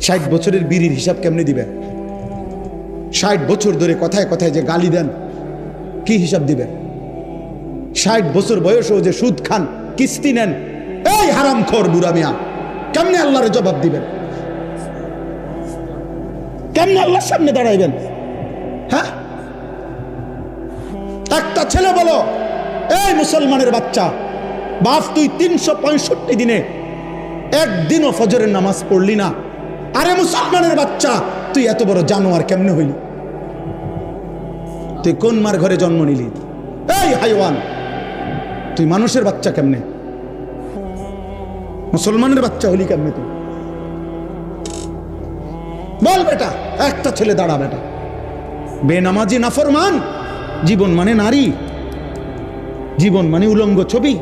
60 বছরের বিড়ির হিসাব কেমনে দিবেন? 60 বছর ধরে কথায় কথায় যে গালি দেন, কি হিসাব দিবেন? 60 বছর বয়সেও যে সুদ খান, কিস্তি নেন, এই হারামখোর বুড়া মিয়া, কেমনে আল্লাহর জবাব দিবেন? কেমনে আল্লাহর সামনে দাঁড়াইবেন? হ্যাঁ, একটা ছেলে বলো, এই মুসলমানের বাচ্চা, বাপ তুই 365 দিনে একদিনও ফজরের নামাজ পড়লি না, আরে মুসলমানের বাচ্চা তুই এত বড় জানোয়ার কেমনে হইলি? তুই কোন মার ঘরে জন্ম নিলি? এই হাইওয়ান, তুই মানুষের বাচ্চা কেমনে, মুসলমানের বাচ্চা হলি কেমনে তুই? বল বেটা, একটা ছেলে দাঁড়া বেটা। বেনামাজি নাফরমান, জীবন মানে নারী, জীবন মানে উলঙ্গ ছবি,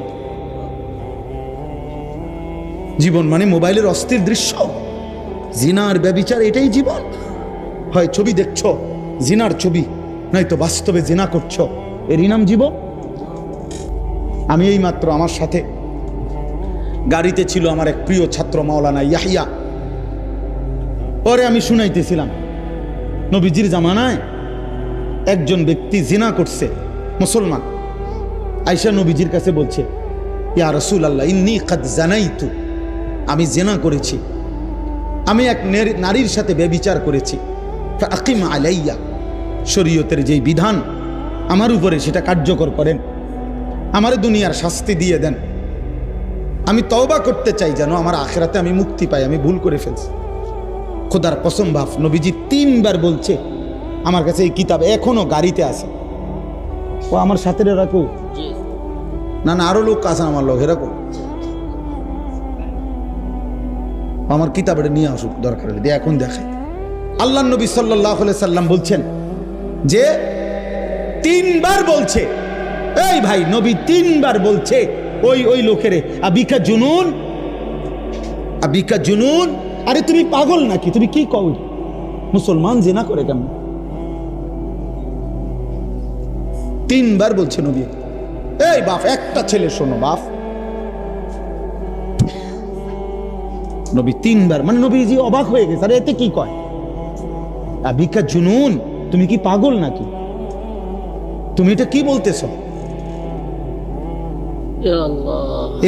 জীবন মানে মোবাইলের অস্থির দৃশ্য, জিনার ব্যভিচার, এটাই জীবন। হয় ছবি দেখছো জিনার ছবি, নয়তো বাস্তবে জিনা করছো, এরই নাম জীবন। আমি এই মাত্র আমার সাথে গাড়িতে ছিল আমার এক প্রিয় ছাত্র মাওলানা ইয়াহিয়া, পরে আমি শুনাইতেছিলাম নবীজির জামানায় একজন ব্যক্তি জিনা করছে, মুসলমান, আয়েশা নবীজির কাছে বলছে, ইয়া রাসূলুল্লাহ ইন্নী কাদ জানাইতু, আমি জিনা করেছি, আমি এক নারীর সাথে ব্যভিচার করেছি, ফাকিম আলাইয়া, শরীয়তের যেই বিধান আমার উপরে সেটা কার্যকর করেন, আমার দুনিয়ার শাস্তি দিয়ে দেন, আমি তওবা করতে চাই যেন আমার আখিরাতে আমি মুক্তি পাই, আমি ভুল করে ফেলছি। খোদার কসম বাপ, নবীজি 3 বার বলছে, আমার কাছে এই কিতাব এখনো গাড়িতে আছে, ও আমার সাথে রাখো না, না আরো লোক আছে আমার লোক, এরকম আমার কিতাবটা নিয়ে আসুক দরকার হলে, দিয়ে এখন দেখাই। আল্লাহ নবী সাল্লাল্লাহু আলাইহি সাল্লাম বলছেন যে 3 বার বলছে, এই ভাই নবী 3 বার বলছে ওই লোকেরে, আবিকা জুনুন, আবিকা জুনুন, আরে তুমি পাগল নাকি, তুমি কি কও, মুসলমান জিনা করে কেমন? 3 বার বলছে নবী। এই বাপ, একটা ছেলে শোনো বাপ, নবী 3 বার, মানে নবীজি অবাক হয়ে গেছে, আরে এতে কি কয়, আবিকা জুনুন, তুমি কি পাগল নাকি, তুমি এটা কি বলতেছো?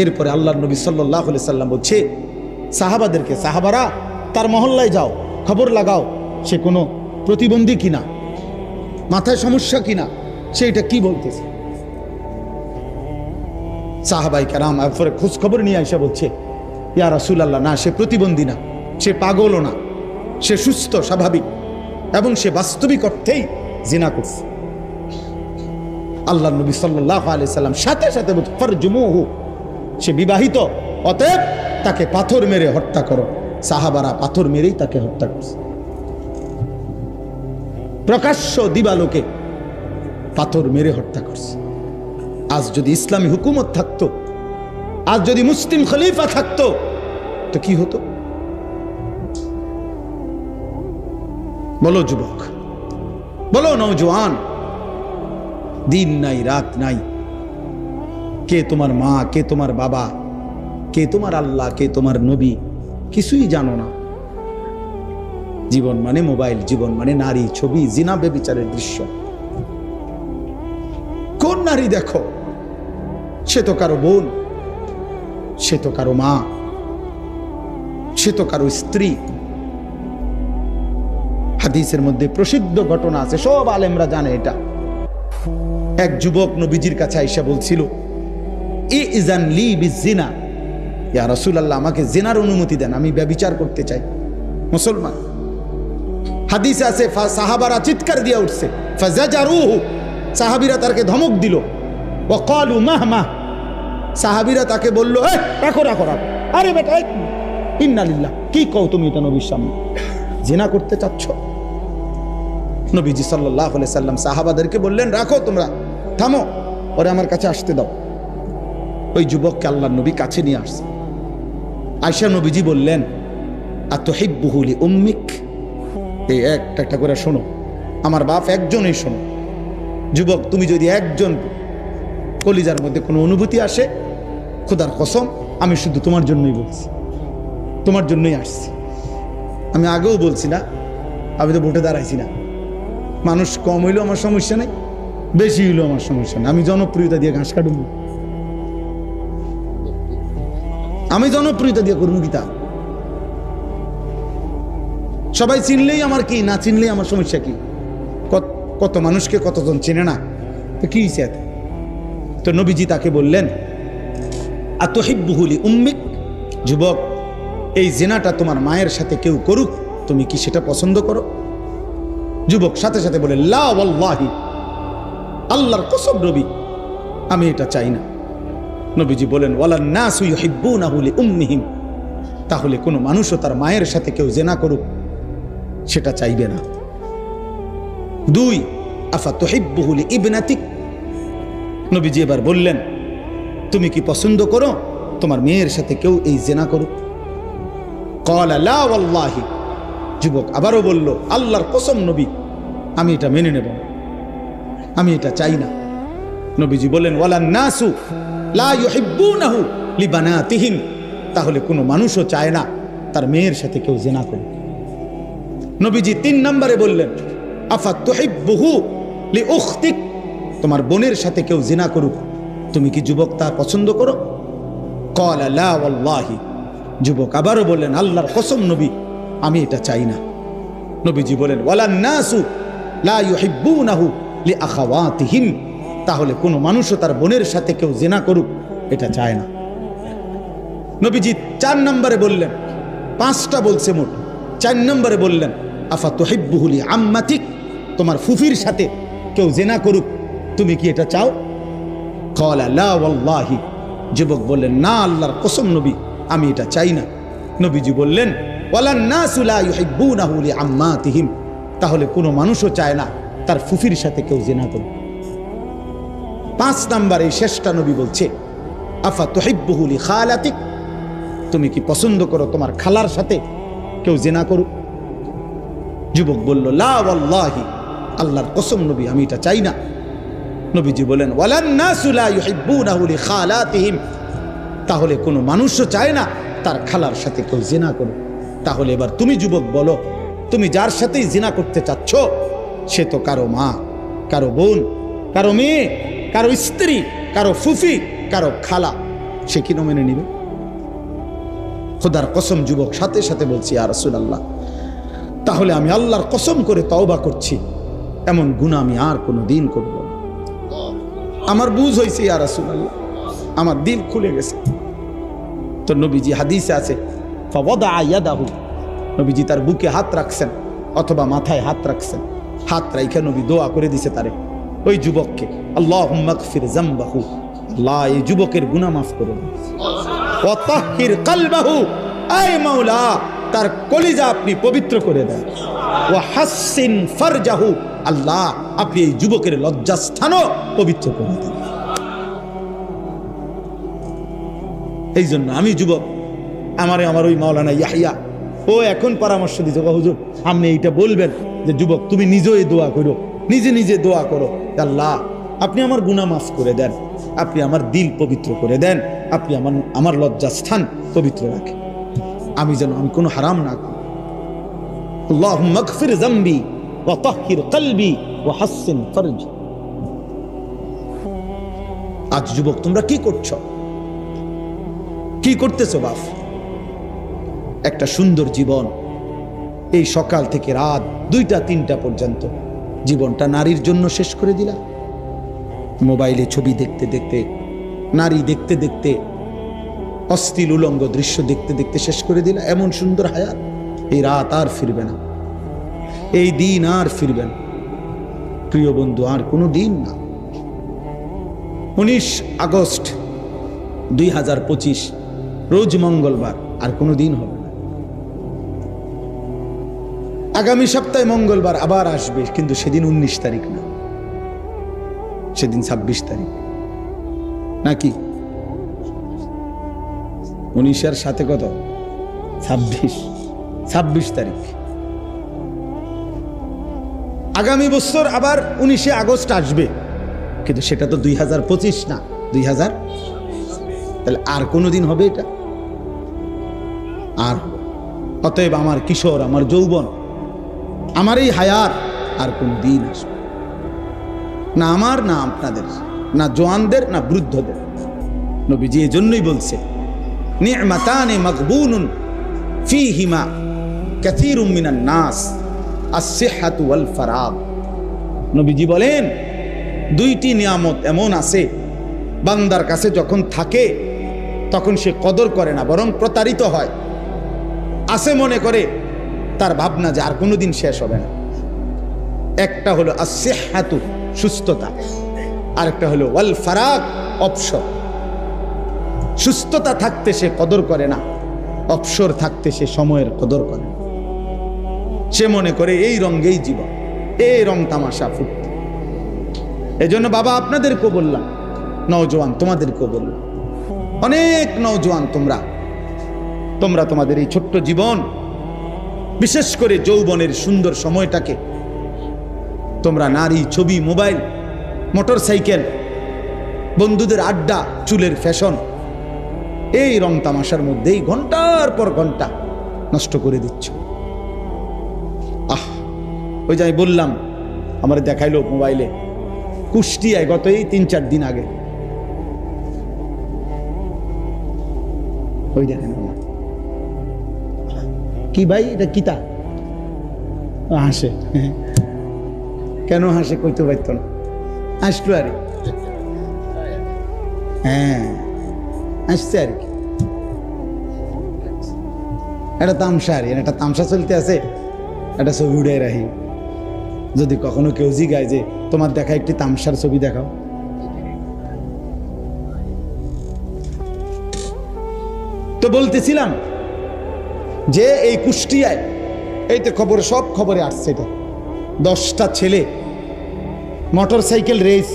এরপরে আল্লাহর নবী সাল্লাল্লাহু আলাইহি সাল্লাম বলছে সাহাবাদেরকে, সাহাবারা তার মহল্লায় যাও, খবর লাগাও সে কোনো প্রতিবন্ধী কিনা, মাথায় সমস্যা কিনা, সে এটা কি বলতেছে। সাহাবাই কেরাম এরপরে খোঁজ খবর নিয়ে আইসা বলছে, ইয়া রাসূলুল্লাহ, না সে প্রতিবন্ধী না, সে পাগলও না, সে সুস্থ স্বাভাবিক, এবং সে বাস্তবিক অর্থেই জিনা করছে। আল্লাহ নবী সাল্লাল্লাহু আলাইহি সাল্লাম সাথে সাথে বলছে, ফারজুমুহু, সে বিবাহিত, অতএব তাকে পাথর মেরে হত্যা করো। সাহাবারা পাথর মেরেই তাকে হত্যা করছে, প্রকাশ্য দিবালোকে পাথর মেরে হত্যা করছে। আজ যদি ইসলামী হুকুমত থাকতো, আজ যদি মুসলিম খলিফা থাকতো, তো কি হতো? বলো যুবক, বলো নওজোয়ান, দিন নাই রাত নাই, কে তোমার মা, কে তোমার বাবা, কে তোমার আল্লাহ, কে তোমার নবী, কিছুই জানো না। জীবন মানে মোবাইল, জীবন মানে নারী, ছবি, জিনা, ব্যভিচারের দৃশ্য। কোন নারী দেখো, সে তো কারো বোন, সে তো কারো মা, সে তো কারো স্ত্রী। হাদিসের মধ্যে প্রসিদ্ধ ঘটনা আছে, সব আলেমরা জানে এটা। এক যুবক নবীজির কাছে আইসা বলছিল, ইজান লি বিজিনা, ইয়া রাসূলুল্লাহ, আমাকে জিনার অনুমতি দেন, আমি ব্যভিচার করতে চাই। মুসলমান, হাদিসে আছে সাহাবারা চিৎকার দিয়ে উঠছে, ফাজাজারুহু, সাহাবীরা তাকে ধমক দিল, ওয়া ক্বালু মাহমা, সাহাবীরা তাকে বলল, এই রাখো রাখো রাখো, আরে বেটা ইন্না লিল্লাহ, কি কও তুমি এটা নবীর সামনে, জিনা করতে চাচ্ছ? নবীজি সাল্লাল্লাহু আলাইহি সাল্লাম সাহাবাদেরকে বললেন, রাখো তোমরা, থামো, ওরে আমার কাছে আসতে দাও। ওই যুবককে আল্লাহর নবী কাছে নিয়ে আসছে। আয়েশা নবীজি বললেন, আতুহিব্বুহু লিউম্মিক, এই একটা করে শোনো, আমার বাপ একজনই শোনো। যুবক, তুমি যদি একজন কলিজার মধ্যে কোনো অনুভূতি আসে, খোদার কসম আমি শুধু তোমার জন্যই বলছি, তোমার জন্যই আসছি। আমি আগেও বলছি না, আমি তো ভোটে দাঁড়াইছি না। মানুষ কম হইলেও আমার সমস্যা নেই, বেশি হইলেও আমার সমস্যা নেই। আমি জনপ্রিয়তা দিয়ে ঘাস কাটুন, আমি জনপ্রিয়তা দিয়ে করবো কি তা? সবাই চিনলেই আমার কি, না চিনলেই আমার সমস্যা কি? কত মানুষকে কতজন চেনে না, তো কি হইছে এতে? তো নবীজি তাকে বললেন, আতহিব্বুহু লিউম্মিক, যুবক, এই জিনাটা তোমার মায়ের সাথে কেউ করুক, তুমি কি সেটা পছন্দ করো? যুবক সাথে সাথে বলে, লা ওয়াল্লাহি, আল্লাহর কসম নবী, আমি এটা চাই না। নবীজি বলেন, ওয়ালান নাসু ইউহিব্বুনাহু লিউম্মিহিম, তাহলে কোনো মানুষও তার মায়ের সাথে কেউ জিনা করুক সেটা চাইবে না। 2, আফাতুহিব্বুহু লিইবনাতিক, নবীজি এবার বললেন, তুমি কি পছন্দ করো তোমার মেয়ের সাথে কেউ এই জিনা করুক? ক্বালা লা ওয়াল্লাহি, যুবক আবারও বলল, আল্লাহর কসম নবী, আমি এটা মেনে নেব না, আমি এটা চাই না। নবীজি বলেন, ওয়ালান নাসু লা ইউহিব্বুনাহু লিবানাতিহিম, তাহলে কোনো মানুষও চায় না তার মেয়ের সাথে কেউ জিনা করুক। নবীজি 3 নম্বরে বললেন, আফাতুহিব্বুহু লিউখতিক, তোমার বোনের সাথে কেউ জিনা করুক, তুমি কি যুবক তা পছন্দ করো? ক্বালা লা ওয়াল্লাহি, যুবক আবারও বললেন, আল্লাহর কসম নবী, আমি এটা চাই না। নবীজি বলেন, ওয়ালান নাসু লা ইউহিব্বুনাহু লিআখাওয়াতিহিম, তাহলে কোনো মানুষও তার বোনের সাথে কেউ জিনা করুক এটা চায় না। নবীজি 4 নম্বরে বললেন, 5টা বলছে মোট, 4 নম্বরে বললেন, আফাতুহিব্বুহু লিআম্মাতিক, তোমার ফুফির সাথে কেউ জিনা করুক, তুমি কি এটা চাও? ক্বালা লা ওয়াল্লাহি, যুবক বললেন, না আল্লাহর কসম নবী, আমি এটা চাই না। নবীজি বললেন, ওয়ালান নাসু লা ইউহিব্বুনাহু লিআম্মাতিহিম, তাহলে কোনো মানুষও চায় না তার ফুফির সাথে কেউ জিনা করুক। 5 নম্বরে শেষটা নবী বলছে, আফাতুহিব্বুহু লিখালাতিক, তুমি কি পছন্দ করো তোমার খালার সাথে কেউ জিনা করুক? যুবক বলল, লা ওয়াল্লাহি, আল্লাহর কসম নবী, আমি এটা চাই না। নবীজি বলেন, ওয়ালান নাসু লা ইউহিব্বুনাহু লিখালাতিহিম, তাহলে কোনো মানুষও চায় না তার খালার সাথে কেউ জিনা করুক। তাহলে এবার তুমি যুবক বলো, তুমি যার সাথেই জিনা করতে চাচ্ছ সে তো কারো মা, কারো বোন, কারো মেয়ে, কারো স্ত্রী, কারো ফুফি, কারো খালা, সে কি মেনে নিবে? খোদার কসম যুবক সাথে সাথে বলছি, ইয়া রাসূলুল্লাহ, তাহলে আমি আল্লাহর কসম করে তওবা করছি, এমন গুনাহ আমি আর কোনো দিন করব না। আমার বুঝ হয়েছে ইয়া রাসূলুল্লাহ, আমার দিল খুলে গেছে। তো নবীজি হাদিসে আছে, ফাওয়াদা ইয়াদাহু, নবীজি তার বুকে হাত রাখছেন অথবা মাথায় হাত রাখছেন, হাত রাইখা নবী দোয়া করে দিছে তারে, ওই যুবককে, আল্লাহুম্মা গফির যামবাহু, আল্লাহ এই যুবকের গুনাহ মাফ করে দিন। ওয়া তাহহির কলবাহু, আয় মাওলা তার কলিজা আপনি পবিত্র করে দেন। ওয়া হাসসিন ফারজাহু, আল্লাহ আপনি এই যুবকের লজ্জাস্থানও পবিত্র করে দেন। এই জন্য আমি যুবক, আমার ওই মাওলানা ইয়াহিয়া ও এখন পরামর্শ দিতে, হুজুর আপনি এইটা বলবেন যে যুবক তুমি নিজেই দোয়া করো, নিজে নিজে দোয়া করো, আল্লাহ আপনি আমার গুনাহ মাফ করে দেন, আপনি আমার দিল পবিত্র করে দেন, আপনি আমার লজ্জাস্থান পবিত্র রাখেন, আমি যেন আমি কোনো হারাম না করি। আল্লাহুম্মা গফির যামবি ওয়া তাহহির কলবি ওয়া হাসসিন ফারজি। আজ যুবক তোমরা কি করছো, কি করতেছো বাপ? একটা সুন্দর জীবন, এই সকাল থেকে রাত 2টা 3টা পর্যন্ত জীবনটা নারীর জন্য শেষ করে দিলা। মোবাইলে ছবি দেখতে দেখতে, নারী দেখতে দেখতে, অশ্লীল উলঙ্গ দৃশ্য দেখতে দেখতে শেষ করে দিলা। এমন সুন্দর হায়াত, এই রাত আর ফিরবে না, এই দিন আর ফিরবে না প্রিয় বন্ধু, আর কোনো দিন না। 19 আগস্ট 2025 রোজ মঙ্গলবার, আর কোনো দিন হবে না। আগামী সপ্তাহে মঙ্গলবার আবার আসবে, কিন্তু সেদিন 19 তারিখ না, সেদিন 26 তারিখ নাকি? 19 সাথে কত? 26 তারিখ। আগামী বছর আবার 19 আগস্ট আসবে, কিন্তু সেটা তো 2025 না, 2000। তাহলে আর কোনোদিন হবে এটা? আর অতএব আমার কিশোর, আমার যৌবন, আমার এই হায়াত আর কোন দিন আসবে না, আমার না আপনাদের, না জওয়ানদের না বৃদ্ধদের। নবীজি এই জন্যই বলছে নি'মাতানে মাগবুনুন ফীহিমা কাসীরুম মিনান নাস আস-সিহহাতু ওয়াল ফারাগ। নবীজি বলেন দুইটি নিয়ামত এমন আছে বান্দার কাছে যখন থাকে তখন সে কদর করে না, বরং প্রতারিত হয়। আছে মনে করে, তার ভাবনা যে আর কোনোদিন শেষ হবে না। একটা হলো আস-সিহহাতু, সুস্থতা, আরেকটা হলো ওয়াল ফারাগ, অবসর। সুস্থতা থাকতে সে কদর করে না, অবসর থাকতে সে সময়ের কদর করে। সে মনে করে এই রঙেই জীবন, এই রং তামাশা ফুটতে। এজন্য বাবা আপনাদেরকেও বললাম, নওজোয়ান তোমাদেরকেও বললাম, অনেক নওজোয়ান তোমরা তোমাদের এই ছোট্ট জীবন, বিশেষ করে যৌবনের সুন্দর সময়টাকে তোমরা নারী, ছবি, মোবাইল, মোটর সাইকেল, বন্ধুদের আড্ডা, চুলের ফ্যাশন, এই রং তামাশার মধ্যেই ঘন্টার পর ঘন্টা নষ্ট করে দিচ্ছ। ওই যে আমি বললাম, আমার দেখাইলো মোবাইলে কুষ্টিয়ায় গত এই 3-4 দিন আগে, ওই দেখেন কি ভাই, এটা কিতা হাসে, কেন হাসে কইতে পারতো না, আসলো আর হ্যাঁ আসছে আর কি, একটা তামসা আর একটা তামসা চলতে আছে, একটা ছবি উড়ে রাখি। যদি কখনো কেউ জিগায় যে তোমার দেখা একটি তামসার ছবি দেখাও, তো বলতেছিলাম যে এই কুষ্টিয়ায়, এই তো খবর, সব খবরে আসছে, এটা 10টা ছেলে মোটর সাইকেল রেস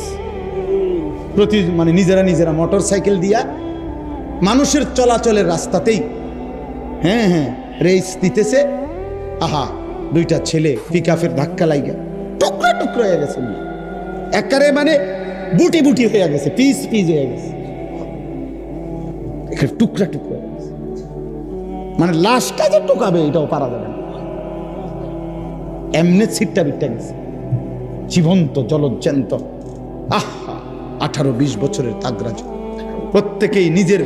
মানে নিজেরা মোটর সাইকেল দিয়া মানুষের চলাচলের রাস্তাতেই রেস দিতেছে। আহা, 2টা ছেলে পিকআপের ধাক্কা লাগা টুকরা টুকরা হয়ে গেছে, একারে মানে বুটি বুটি হয়ে গেছে, পিস পিস হয়ে গেছে, টুকরা টুকরা হয়ে গেছে। মানে লাশটা যে টুকাবে এটাও পারা যাবে না, এমনি ছিটটা বিটটা গেছে, জীবন্ত জলজ্যান্ত। আহা, 18-20 বছরের তাগড়া, প্রত্যেকেই নিজের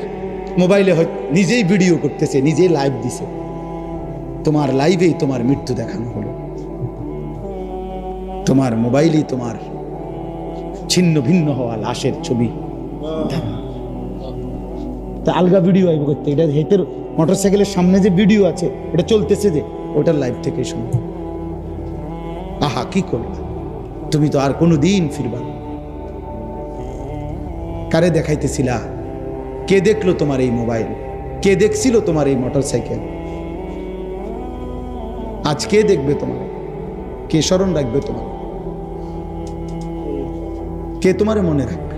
মোবাইলে নিজেই ভিডিও করতেছে, নিজেই লাইভ দিছে। তোমার লাইভেই তোমার মৃত্যু দেখানো হলো, তোমার মোবাইলেই তোমার ছিন্ন ভিন্ন হওয়া লাশের ছবি। তা আলগা ভিডিও আইব করতে, এটা হেতের মোটরসাইকেলের সামনে যে ভিডিও আছে এটা চলতেছে, যে ওটার লাইভ থেকে শুনো। আহা, কি করবে তুমি, তো আর কোনো দিন ফিরবা। কারে দেখাইতেছিলা? কে দেখলো তোমার এই মোবাইল? কে দেখছিল তোমার এই মোটরসাইকেল? আজ কে দেখবে তোমার? কে স্মরণ রাখবে তোমার? কে তোমারে মনে রাখবে?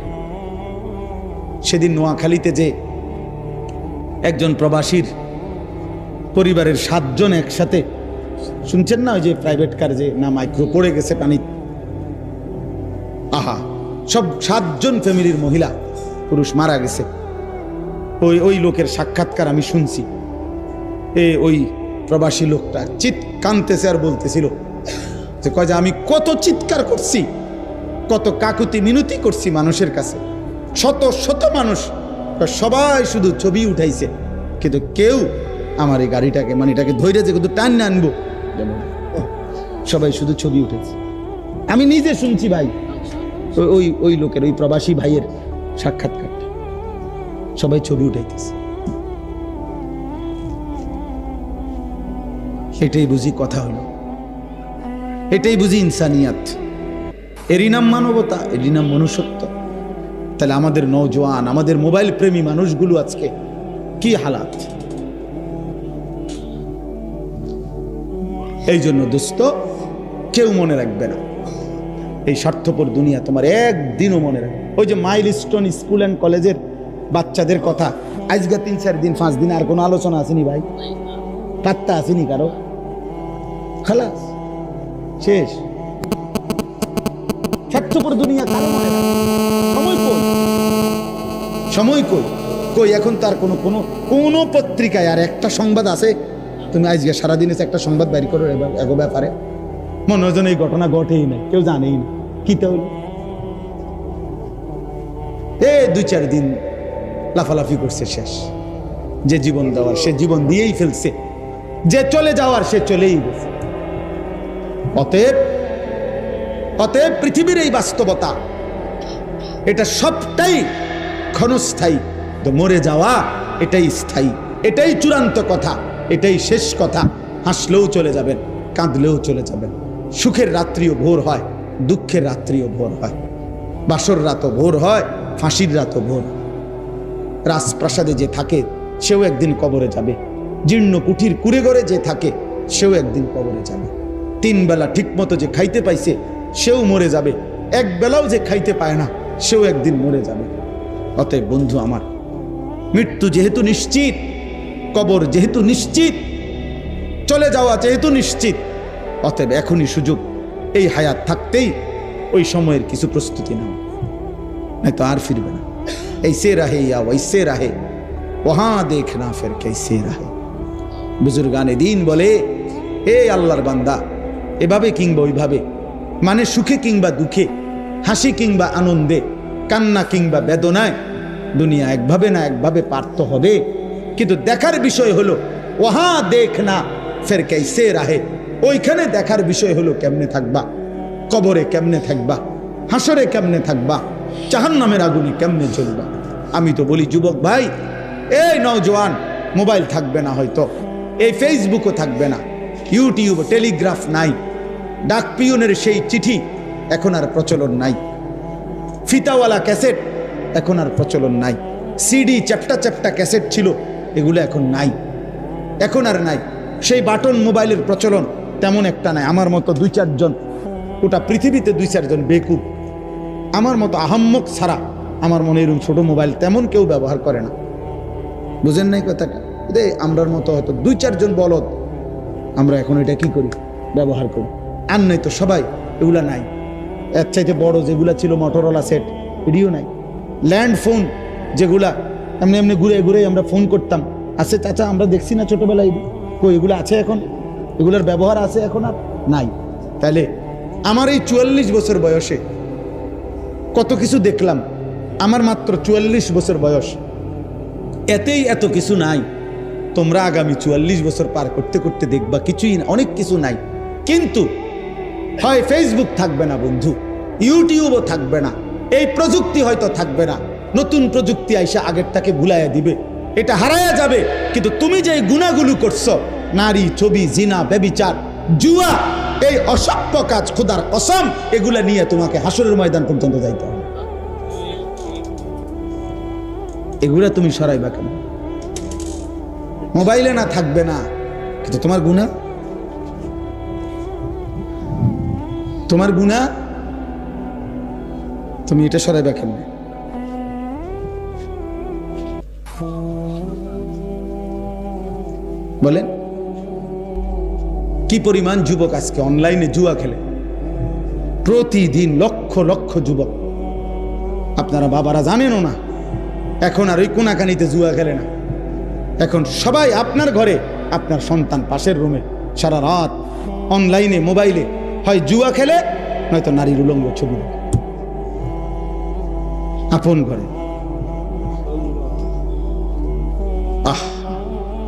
সেদিন নোয়াখালীতে যে একজন প্রবাসীর পরিবারের 7 জন একসাথে, শুনছেন না, ওই যে প্রাইভেট কার যে না মাইক্রো পড়ে গেছে পানি, আহা, সব 7 জন ফ্যামিলির মহিলা পুরুষ মারা গেছে। ওই লোকের সাক্ষাৎকার আমি শুনছি। ওই প্রবাসী লোকটা কাঁদতেছে আর বলতেছিল যে কয় যে আমি কত চিৎকার করছি, কত কাকুতি মিনতি করছি মানুষের কাছে, শত শত মানুষ, সবাই শুধু ছবি উঠাইছে, কিন্তু কেউ আমার এই গাড়িটাকে, মানে এটাকে ধৈর্য যে কিন্তু টান আনবো, সবাই শুধু ছবি উঠেছে। আমি নিজে শুনছি ভাই, ওই লোকের, ওই প্রবাসী ভাইয়ের সাক্ষাৎকার, সবাই ছবি উঠাইতেছে। এটাই বুঝি কথা হলো, এটাই বুঝি ইনসানিয়াত, এরই নাম মানবতা, এরই নাম মনুষ্যত্ব। তাহলে আমাদের নওজোয়ান, আমাদের মোবাইল প্রেমী মানুষগুলো আজকে কি হালাত। এই জন্য দোস্ত, কেউ মনে রাখবে না এই স্বার্থপর দুনিয়া, তোমার একদিনও মনে রাখবে। ওই যে মাইলস্টোন স্কুল অ্যান্ড কলেজের বাচ্চাদের কথা, আজকে 3-4 দিন 5 দিন আর কোনো আলোচনা আসেনি ভাই, পাত্তা আসেনি কারো, খালাস, শেষ। স্বার্থপর দুনিয়া কারো মনে রাখবে? সময় কই, সময় কই, কই এখন তার কোনো পত্রিকায় আর একটা সংবাদ আছে? তুমি আজকে সারাদিন এসে একটা সংবাদ বাইর করো এগো ব্যাপারে, মনে হয় যেন এই ঘটনা ঘটেই নাই, কেউ জানেই না কি হইল। এই 2-4 দিন লাফালাফি করছে, শেষ। যে জীবন দেওয়ার সে জীবন দিয়েই ফেলছে, যে চলে যাওয়ার সে চলেই গেছে। অতএব পৃথিবীর এই বাস্তবতা, এটা সবটাই ক্ষণস্থায়ী, তো মরে যাওয়া এটাই স্থায়ী, এটাই চূড়ান্ত কথা, এটাই শেষ কথা। হাসলেও চলে যাবেন, কাঁদলেও চলে যাবেন। সুখের রাত্রিও ভোর হয়, দুঃখের রাত্রিও ভোর হয়, বাসর রাতও ভোর হয়, ফাঁসির রাতও ভোর। রাজপ্রাসাদে যে থাকে সেও একদিন কবরে যাবে, জীর্ণ কুঠির কুড়ে ঘরে যে থাকে সেও একদিন কবরে যাবে। 3 বেলা ঠিক মতো যে খাইতে পাইছে সেও মরে যাবে, 1 বেলাও যে খাইতে পায় না সেও একদিন মরে যাবে। অতএব বন্ধু আমার, মৃত্যু যেহেতু নিশ্চিত, কবর যেহেতু নিশ্চিত, চলে যাওয়া যেহেতু নিশ্চিত, অতএব এখনই সুযোগ, এই হায়াত থাকতেই ওই সময়ের কিছু প্রস্তুতি নাও, নয়তো আর ফিরবে না। ऐसे रहे या वैसे रहे वहां देखना फिर कैसे रहे। বুজুর্গানে দিন বলে, এ আল্লাহর বান্দা, এভাবে কিংবা ওইভাবে, মানে সুখে কিংবা দুঃখে, হাসি কিংবা আনন্দে, কান্না কিংবা বেদনায়, দুনিয়া একভাবে না একভাবে পার্থ হবে। কিন্তু দেখার বিষয় হলো ওহা দেখনা ফের कैसे रहे, ওইখানে দেখার বিষয় হলো কেমনে থাকবা, কবরে কেমনে থাকবা, হাসরে কেমনে থাকবা, জাহান্নামের আগুনে কেমনে জ্বলবা। আমি তো বলি যুবক ভাই, এই নওজোয়ান, মোবাইল থাকবে না হয়তো, এই ফেসবুকও থাকবে না, ইউটিউব, টেলিগ্রাফ নাই, ডাক পিয়নের সেই চিঠি এখন আর প্রচলন নাই, ফিতাওয়ালা ক্যাসেট এখন আর প্রচলন নাই, সিডি চ্যাপ্টা ক্যাসেট ছিল এগুলো এখন নাই, এখন আর নাই। সেই বাটন মোবাইলের প্রচলন তেমন একটা নাই। আমার মতো 2-4 জন, গোটা পৃথিবীতে 2-4 জন বেকুব, আমার মতো আহাম্মক ছাড়া আমার মনে এরকম ছোট মোবাইল তেমন কেউ ব্যবহার করে না। বুঝেন নাই কথাটা? আমরার মতো হয়তো 2-4 জন বলদ আমরা এখন এটা কি করি, ব্যবহার করি। আর নাই তো সবাই এগুলা নাই। এর চাইতে বড় যেগুলা ছিল মোটরোলা সেট, এটিও নাই। ল্যান্ড ফোন যেগুলা এমনি এমনি ঘুরে ঘুরে আমরা ফোন করতাম, আছে চাচা, আমরা দেখছি না ছোটবেলায়, কই এগুলো আছে এখন? এগুলোর ব্যবহার আছে এখন? আর নাই। তাহলে আমার এই 44 বছর বয়সে কত কিছু দেখলাম। আমার মাত্র 44 বছর বয়স, এতেই এত কিছু নাই। তোমরা আগামী 44 বছর পার করতে করতে দেখবা কিছুই না, অনেক কিছু নাই। কিন্তু হয় ফেসবুক থাকবে না বন্ধু, ইউটিউবও থাকবে না, এই প্রযুক্তি হয়তো থাকবে না, নতুন প্রযুক্তি আইসা আগেরটাকে ভুলাইয়া দিবে, এটা হারায়া যাবে। কিন্তু তুমি যে গুনাহগুলো করছো, নারী, ছবি, জিনা, ব্যভিচার, জুয়া, এই অসভ্য কাজ, খোদার কসম, এগুলা নিয়ে তোমাকে হাসরের ময়দান পর্যন্ত যাইতে হবে। এগুলা তুমি সরাইবা কেন? মোবাইলে না থাকবে না, কিন্তু তোমার গুনাহ, তোমার গুনাহ তুমি এটা সরাইবা কেন? বলেন, কি পরিমাণ যুবক আজকে অনলাইনে জুয়া খেলে, প্রতিদিন লক্ষ লক্ষ যুবক। আপনারা বাবারা জানেনও না, এখন আর ওই কোনাকানিতে জুয়া খেলে না। এখন সবাই আপনার ঘরে, আপনার সন্তান পাশের রুমে সারা রাত অনলাইনে মোবাইলে হয় জুয়া খেলে, নয়তো নারীর উলঙ্গ ছবি দেখে আপন ঘরে।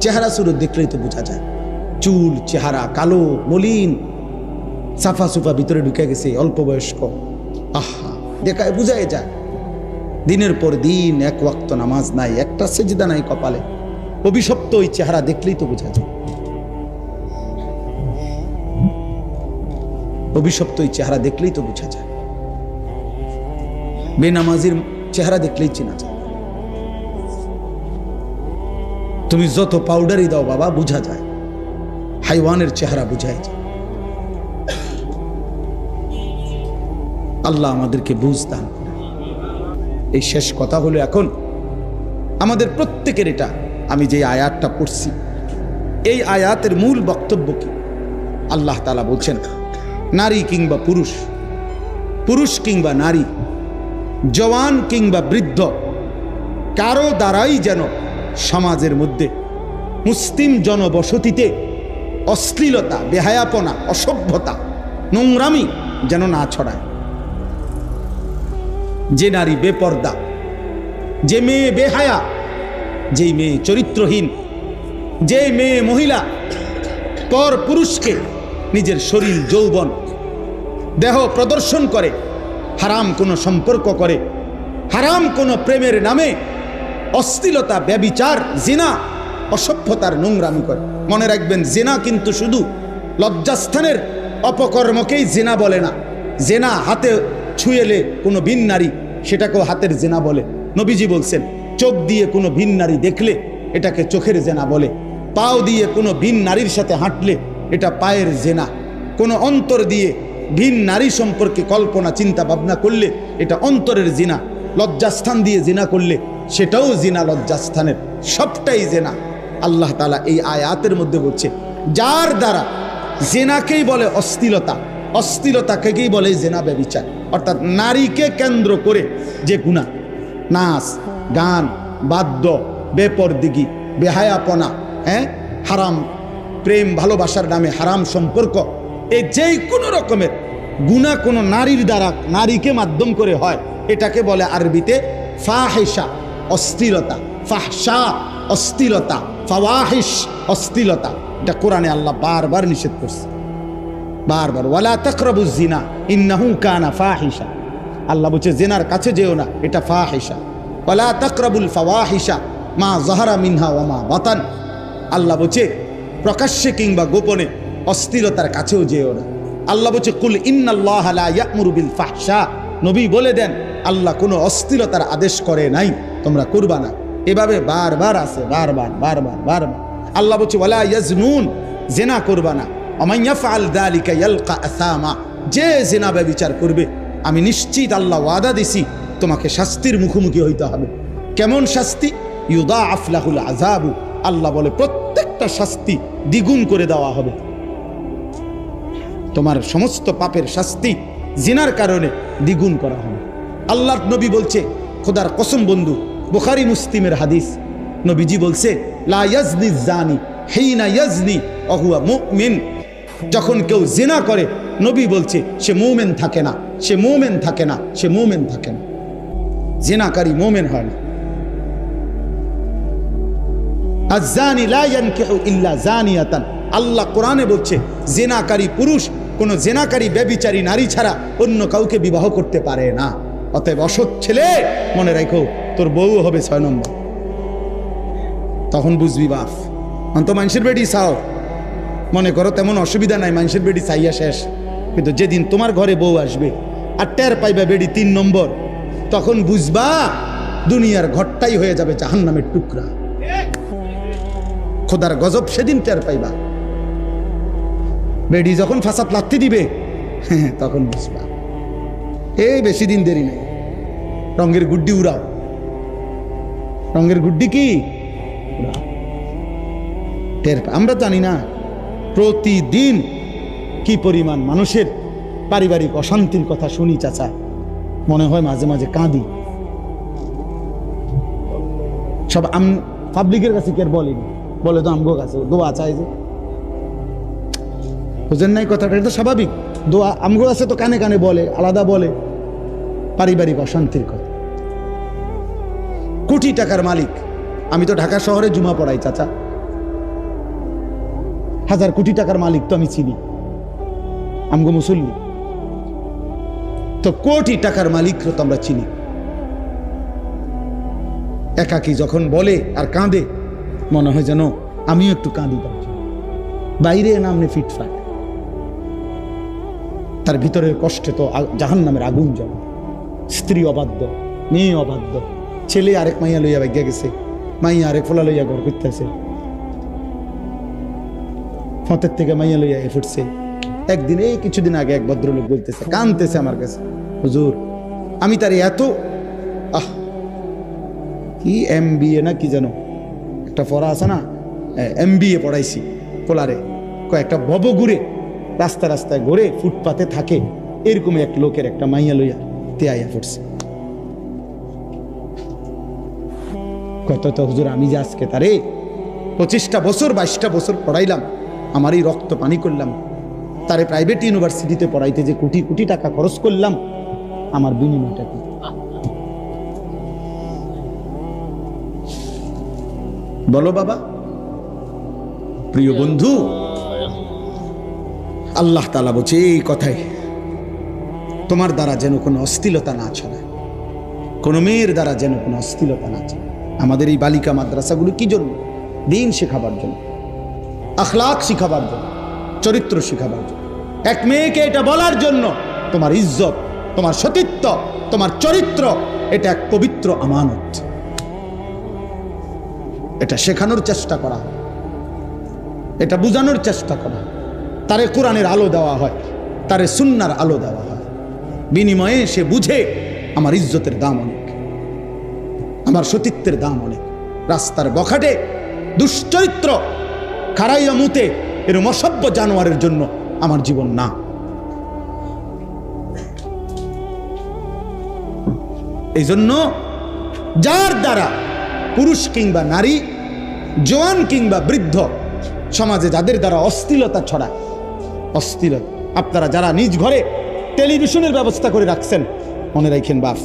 চেহারা সুরত দেখলেই তো বোঝা যায়, চুল, চেহারা কালো, মলিন, সাফা সুফা, ভিতরে ঢুকে গেছে, অল্প বয়স্ক। দেখায় বুঝাই যায়। দিনের পর দিন এক ওয়াক্ত নামাজ নাই, একটা সেজদা নাই কপালে। অভিশপ্ত ওই চেহারা দেখলেই তো বোঝা যায়, অভিশপ্ত ওই চেহারা দেখলেই তো বোঝা যায়। বেনামাজির চেহারা দেখলেই চেনা যায়। তুমি যত পাউডারই দাও বাবা, বোঝা যায়, হাইওয়ানের চেহারা বোঝাই যায়। আল্লাহ আমাদেরকে বুঝ দান করে। এই শেষ কথা হলো, এখন আমাদের প্রত্যেকের এটা, আমি যে আয়াতটা পড়ছি, এই আয়াতের মূল বক্তব্য কি? আল্লাহ তাআলা বলছেন, নারী কিংবা পুরুষ, পুরুষ কিংবা নারী, জওয়ান কিংবা বৃদ্ধ, কারো দ্বারাই যেন সমাজের মধ্যে, মুসলিম জনবসতিতে অশ্লীলতা, বেহায়াপনা, অসভ্যতা, নোংরামি যেন না ছড়ায়। যে নারী বেপর্দা, যে মেয়ে বেহায়া, যে মেয়ে চরিত্রহীন, যে মেয়ে মহিলা পর পুরুষকে নিজের শরীর, যৌবন, দেহ প্রদর্শন করে, হারাম কোনো সম্পর্ক করে, হারাম কোনো প্রেমের নামে অশ্লীলতা, ব্যভিচার, জিনা, অসভ্যতার নোংরামি করে। মনে রাখবেন, জিনা কিন্তু শুধু লজ্জাস্থানের অপকর্মকেই জিনা বলে না। জিনা হাতে ছুঁয়েলে কোনো ভিন নারী, সেটাকেও হাতের জিনা বলে। নবীজি বলছেন, চোখ দিয়ে কোনো ভিন নারী দেখলে এটাকে চোখের জিনা বলে। পাও দিয়ে কোনো ভিন নারীর সাথে হাঁটলে এটা পায়ের জিনা। কোনো অন্তর দিয়ে ভিন নারী সম্পর্কে কল্পনা, চিন্তা, ভাবনা করলে এটা অন্তরের জিনা। লজ্জাস্থান দিয়ে জিনা করলে সেটাও জিনা, লজ্জাস্থানের সবটাই জিনা। আল্লাহ তাআলা এই আয়াতের মধ্যে বলছে, যার দ্বারা জিনাকেই বলে অশ্লীলতা, অশ্লীলতাকেই বলে জিনা, ব্যভিচার। অর্থাৎ নারীকে কেন্দ্র করে যে গুনাহ, নাচ, গান, বাদ্য, বেপরদিগি, বেহায়াপনা, হারাম প্রেম, ভালোবাসার নামে হারাম সম্পর্ক, এই যেই কোনো রকমের গুনাহ কোনো নারীর দ্বারা, নারীকে মাধ্যম করে হয়, এটাকে বলে আরবিতে ফাহিশা, অশ্লীলতা। ফাহশা অশ্লীলতা, ফাওয়াহিশ অশ্লীলতা। এটা কোরআনে আল্লাহ বারবার নিষেধ করছে, বারবার। ওয়ালা তাকরাবুজ জিনা ইন্নাহু কানা ফাহিশা। আল্লাহ বলছে জিনার কাছে যেও না, এটা ফাহিশা। ওয়ালা তাকরাবুল ফাওয়াহিশা মা যাহারা মিনহা ওয়া মা বাতান। আল্লাহ বলছে প্রকাশ্যে কিংবা গোপনে অশ্লীলতার কাছেও যেও না। আল্লাহ বলছে কুল ইন্নাল্লাহা লা ইয়া'মুরু বিল ফাহশা। নবী বলে দেন, আল্লাহ কোনো অশ্লীলতার আদেশ করে নাই, তোমরা করবা না। এভাবে বারবার আছে, বারবার বারবার বারবার। আল্লাহ বলছে ওয়ালা ইয়াজনুন, জিনা করবা না। ওমান ইয়াফআল যালিকা ইয়ালকা আসামা, যে জিনা ব্যভিচার করবে আমি নিশ্চিত আল্লাহ ওয়াদা দিছি তোমাকে শাস্তির মুখোমুখি হইতে হবে। কেমন শাস্তি? ইউদাআফ লাহুল আযাবু। আল্লাহ বলে প্রত্যেকটা শাস্তি দ্বিগুণ করে দেওয়া হবে। তোমার সমস্ত পাপের শাস্তি জিনার কারণে দ্বিগুণ করা হবে। আল্লাহর নবী বলছে, খোদার কসম বন্ধু, বুখারী মুসলিমের হাদিস, নবীজি বলছে লা ইয়াজনি জানি হিনা ইয়াজনি ওয়া হুয়া মুমিন। যখন কেউ জিনা করে, নবী বলছে সে মুমিন থাকে না, সে মুমিন থাকে না, সে মুমিন থাকে না। জিনাকারী মুমিন হয় না। আয-জানি লা ইয়ানকিহু ইল্লা জানিয়াতান। আল্লাহ কোরআনে বলছে জিনাকারী পুরুষ কোন জিনাকারী ব্যভিচারী নারী ছাড়া অন্য কাউকে বিবাহ করতে পারে না। অতএব অসৎ ছেলে, মনে রাখো তোর বউ হবে 6 নম্বর। তখন বুঝবি বাপ, অন্ত মানুষের বেডি চাও, মনে করো তেমন অসুবিধা নাই, মানুষের বেডি চাইয়া শেষ। কিন্তু যেদিন তোমার ঘরে বউ আসবে আর টের পাইবা বেডি 3 নম্বর, তখন বুঝবা দুনিয়ার ঘরটাই হয়ে যাবে জাহান্নামের টুকরা। খোদার গজব সেদিন টের পাইবা। বেডি যখন ফাসাদ লাত্তি দিবে, তখন বুঝবা। এই বেশি দিন দেরি নেই, রঙের গুড্ডি উড়াও। রঙের গুড্ডি কি উড়াও, টের পাই। আমরা জানি না প্রতিদিন কি পরিমাণ মানুষের পারিবারিক অশান্তির কথা শুনি চাচা, মনে হয় মাঝে মাঝে কাঁদি। সব পাবলিকের কাছে কে বলেনি, বলে তো আমগো কাছে দোয়া চাই যে, বুঝেন নাই কথাটা? এটা তো স্বাভাবিক। দোয়া আমগো আছে তো কানে কানে বলে, আলাদা বলে পারিবারিক অশান্তির কথা। কোটি টাকার মালিক, আমি তো ঢাকা শহরে জুমা পড়াই চাচা, 1000 কোটি টাকার মালিক তো আমি চিনি, আমগো মুসল্লি তো কোটি টাকার মালিক তো আমরা চিনি। একাকি যখন বলে আর কাঁদে, মনে হয় যেন আমিও একটু কাঁদি। বাইরে নামনে ফিটফাট, তার ভিতরের কষ্টে তো জাহান্নামের আগুন জ্বলে। স্ত্রী অবাধ্য, মেয়ে অবাধ্য, ছেলে আরেক মাইয়া লইয়া ভাগ্যা গেছে, মাইয়া আরেক ফোলা লইয়া ঘর করতেছে, ফতের থেকে মাইয়া লইয়া ফুটছে। একদিন এই কিছুদিন আগে এক ভদ্রলোক বলতেছে, কাঁদতেছে আমার কাছে, হুজুর আমি তার এত কি MBA না কি যেন একটা পড়া আছে না, MBA পড়াইছি পোলারে, কয়েকটা ভব ঘুরে রাস্তা রাস্তায় ঘুরে ফুটপাতে থাকে, এরকম এক লোকের একটা মাইয়া লইয়া তেয়াইয়া ফুটছে। কত তো হুজুর আমি যে আজকে তারে 25টা বছর 22টা বছর পড়াইলাম, আমারই রক্ত পানি করলাম, তারে প্রাইভেট ইউনিভার্সিটিতে পড়াইতে যে কোটি কোটি টাকা খরচ করলাম, আমার বিনিময়টা কি? বলো বাবা। প্রিয় বন্ধু, আল্লাহ তাআলা বলছে এই কথাই, তোমার দ্বারা যেন কোনো অস্থিরতা না ছড়ায়, কোনো মেয়ের দ্বারা যেন কোনো অস্থিরতা না ছড়ায়। আমাদের এই বালিকা মাদ্রাসাগুলো কি জন্য? দিন শেখাবার জন্য, আখলাক শিখাবার জন্য, চরিত্র শিখাবার জন্য। এক মেয়েকে এটা বলার জন্য, তোমার ইজ্জত, তোমার সতীত্ব, তোমার চরিত্র এটা এক পবিত্র আমানত, এটা শেখানোর চেষ্টা করা, এটা বুঝানোর চেষ্টা করা। তারে কোরআনের আলো দেওয়া হয়, তারে সুন্নার আলো দেওয়া হয়, বিনিময়ে সে বুঝে আমার ইজ্জতের দাম অনেক, আমার সতীত্বের দাম অনেক। রাস্তার বখাটে দুশ্চরিত্র খারাইয়া মুতে এরম অসভ্য জানোয়ারের জন্য আমার জীবন না। এই জন্য যার দ্বারা পুরুষ কিংবা নারী, জওয়ান কিংবা বৃদ্ধ, সমাজে যাদের দ্বারা অশ্লীলতা ছড়ায়, অশ্লীলতা, আপনারা যারা নিজ ঘরে টেলিভিশনের ব্যবস্থা করে রাখছেন, মনে রাখেন বাপ,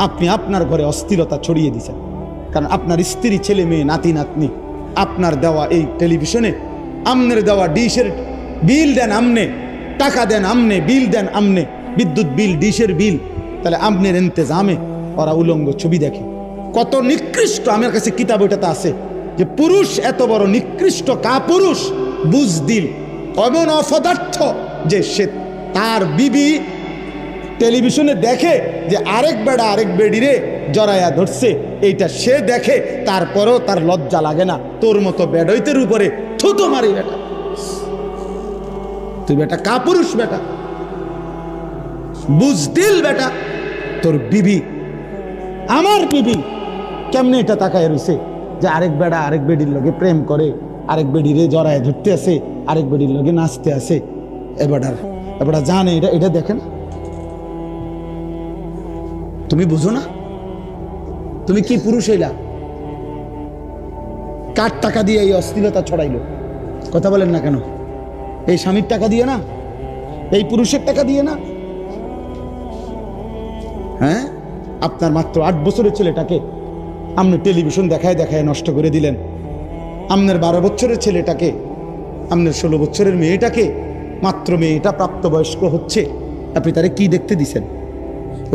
আপনি আপনার ঘরে অশ্লীলতা ছড়িয়ে দিচ্ছেন। কারণ আপনার স্ত্রী, ছেলে মেয়ে, নাতি নাতনি আপনার দেওয়া এই টেলিভিশনে, আমনের দেওয়া ডিশের বিল দেন আমনে, টাকা দেন আমনে, বিল দেন আমনে, বিদ্যুৎ বিল, ডিশের বিল, তাহলে আমনের ইন্তেজামে ওরা উলঙ্গ ছবি দেখে। কত নিকৃষ্ট! আমার কাছে কিতাব ওটাতে আছে যে পুরুষ এত বড় নিকৃষ্ট কাপুরুষ, বুজদিল, এমন অপদার্থ যে সে তার বিবি টেলিভিশনে দেখে যে আরেক বেড়া আরেক বেডিরে জড়াইয়া ধরছে, এইটা সে দেখে, তারপরেও তার লজ্জা লাগে না। তোর মতো বেডইতের উপরে থুতো মারি বেটা, তুই বেটা কাপুরুষ, বেটা বুজদিল, বেটা তোর বিবি, আমার বিবি কেমনে এটা তাকায় রয়েছে যে আরেক বেড়া আরেক বেডির লগে প্রেম করে, আরেক বেডিরে জড়ায় ধরতে আসে, আরেক বেডির লগে নাচতে আসে। এবার জানে এটা, এটা দেখে না? তুমি বুঝো না? তুমি কি পুরুষ হইলা? কার টাকা দিয়ে এই অশ্লীলতা ছড়াইলো? কথা বলেন না কেন? এই স্বামীর টাকা দিয়ে না? এই পুরুষের টাকা দিয়ে না? হ্যাঁ, আপনার মাত্র 8 বছরের ছেলেটাকে আপনি টেলিভিশন দেখায় দেখায় নষ্ট করে দিলেন। আপনার 12 বছরের ছেলেটাকে, আপনার 16 বছরের মেয়েটাকে, মাত্র মেয়েটা প্রাপ্তবয়স্ক হচ্ছে, আপনি তারে কি দেখতে দিছেন?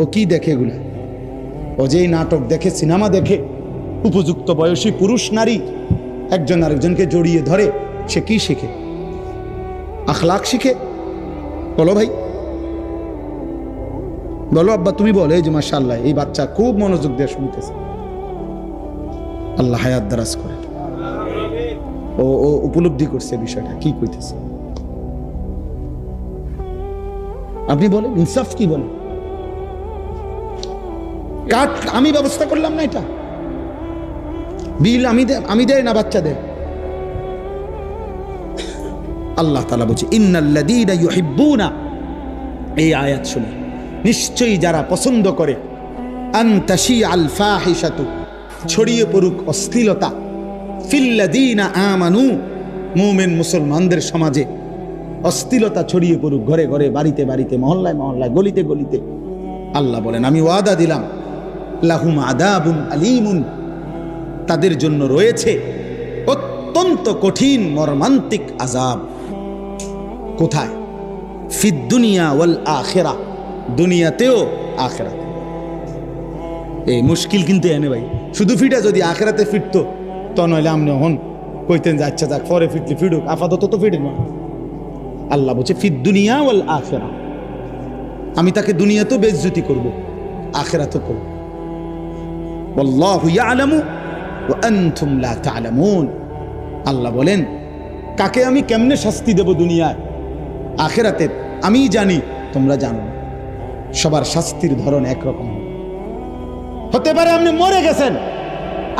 ও কি দেখে এগুলা? ও যেই নাটক দেখে, সিনেমা দেখে, উপযুক্ত বয়সী পুরুষ নারী একজন আরেকজনকে জড়িয়ে ধরে, সে কি শিখে? আখলাক শিখে? বলো ভাই, বলো আব্বা, তুমি বলো। এই যে মাশাআল্লাহ, এই বাচ্চা খুব মনোযোগ দিয়ে শুনতেছে, আল্লাহ হায়াত দারাজ করে। ও উপলব্ধি করছে বিষয়টা কি কইতেছে। আপনি বলেন, ইনসাফ কি বলেন? কাট আমি ব্যবস্থা করলাম না, এটা বিল আমি দেয় না, বাচ্চা দেয়। আল্লাহ তাআলা বলছে ইন্নাল্লাযীনা ইউহিব্বুনা, এই আয়াত শুনে নিশ্চয়ই যারা পছন্দ করে, আন তাশিআল ফাহিশাতু, ছড়িয়ে পড়ুক অশ্লীলতা, ফিল্লাযীনা আমানু, মুমিন মুসলমানদের সমাজে অশ্লীলতা ছড়িয়ে পড়ুক, ঘরে ঘরে, বাড়িতে বাড়িতে, মহল্লায় মহল্লায়, গলিতে গলিতে। আল্লাহ বলেন আমি ওয়াদা দিলাম, লাহুম আযাবুন আলীমুন, তাদের জন্য রয়েছে অত্যন্ত কঠিন মর্মান্তিক আযাব। কোথায়? ফিদ দুনিয়া ওয়াল আখিরাহ, দুনিয়াতেও আখিরাতে। এই মুশকিল কিন্তু এনে ভাই, শুধু ফিটা যদি আখিরাতে ফিরতো তো নইলে আমনে হন কইতেন যে আচ্ছা যাক, পরে ফিরলে ফিরুক, আপাতত তো ফিরেন না। আল্লাহ বলছে ফিদ দুনিয়া ওয়াল আখিরাহ, আমি তাকে দুনিয়াতেও বেইজ্জতি করব, আখিরাতেও করব। ওয়াল্লাহু ইয়ালামু ওয়া আনতুম লা তা'লামুন, আল্লাহ বলেন কাকে আমি কেমনে শাস্তি দেব দুনিয়ায়, আখিরাতে আমি জানি, তোমরা জানো না। সবার শাস্তির ধরন একরকম হতে পারে। আপনি মরে গেছেন,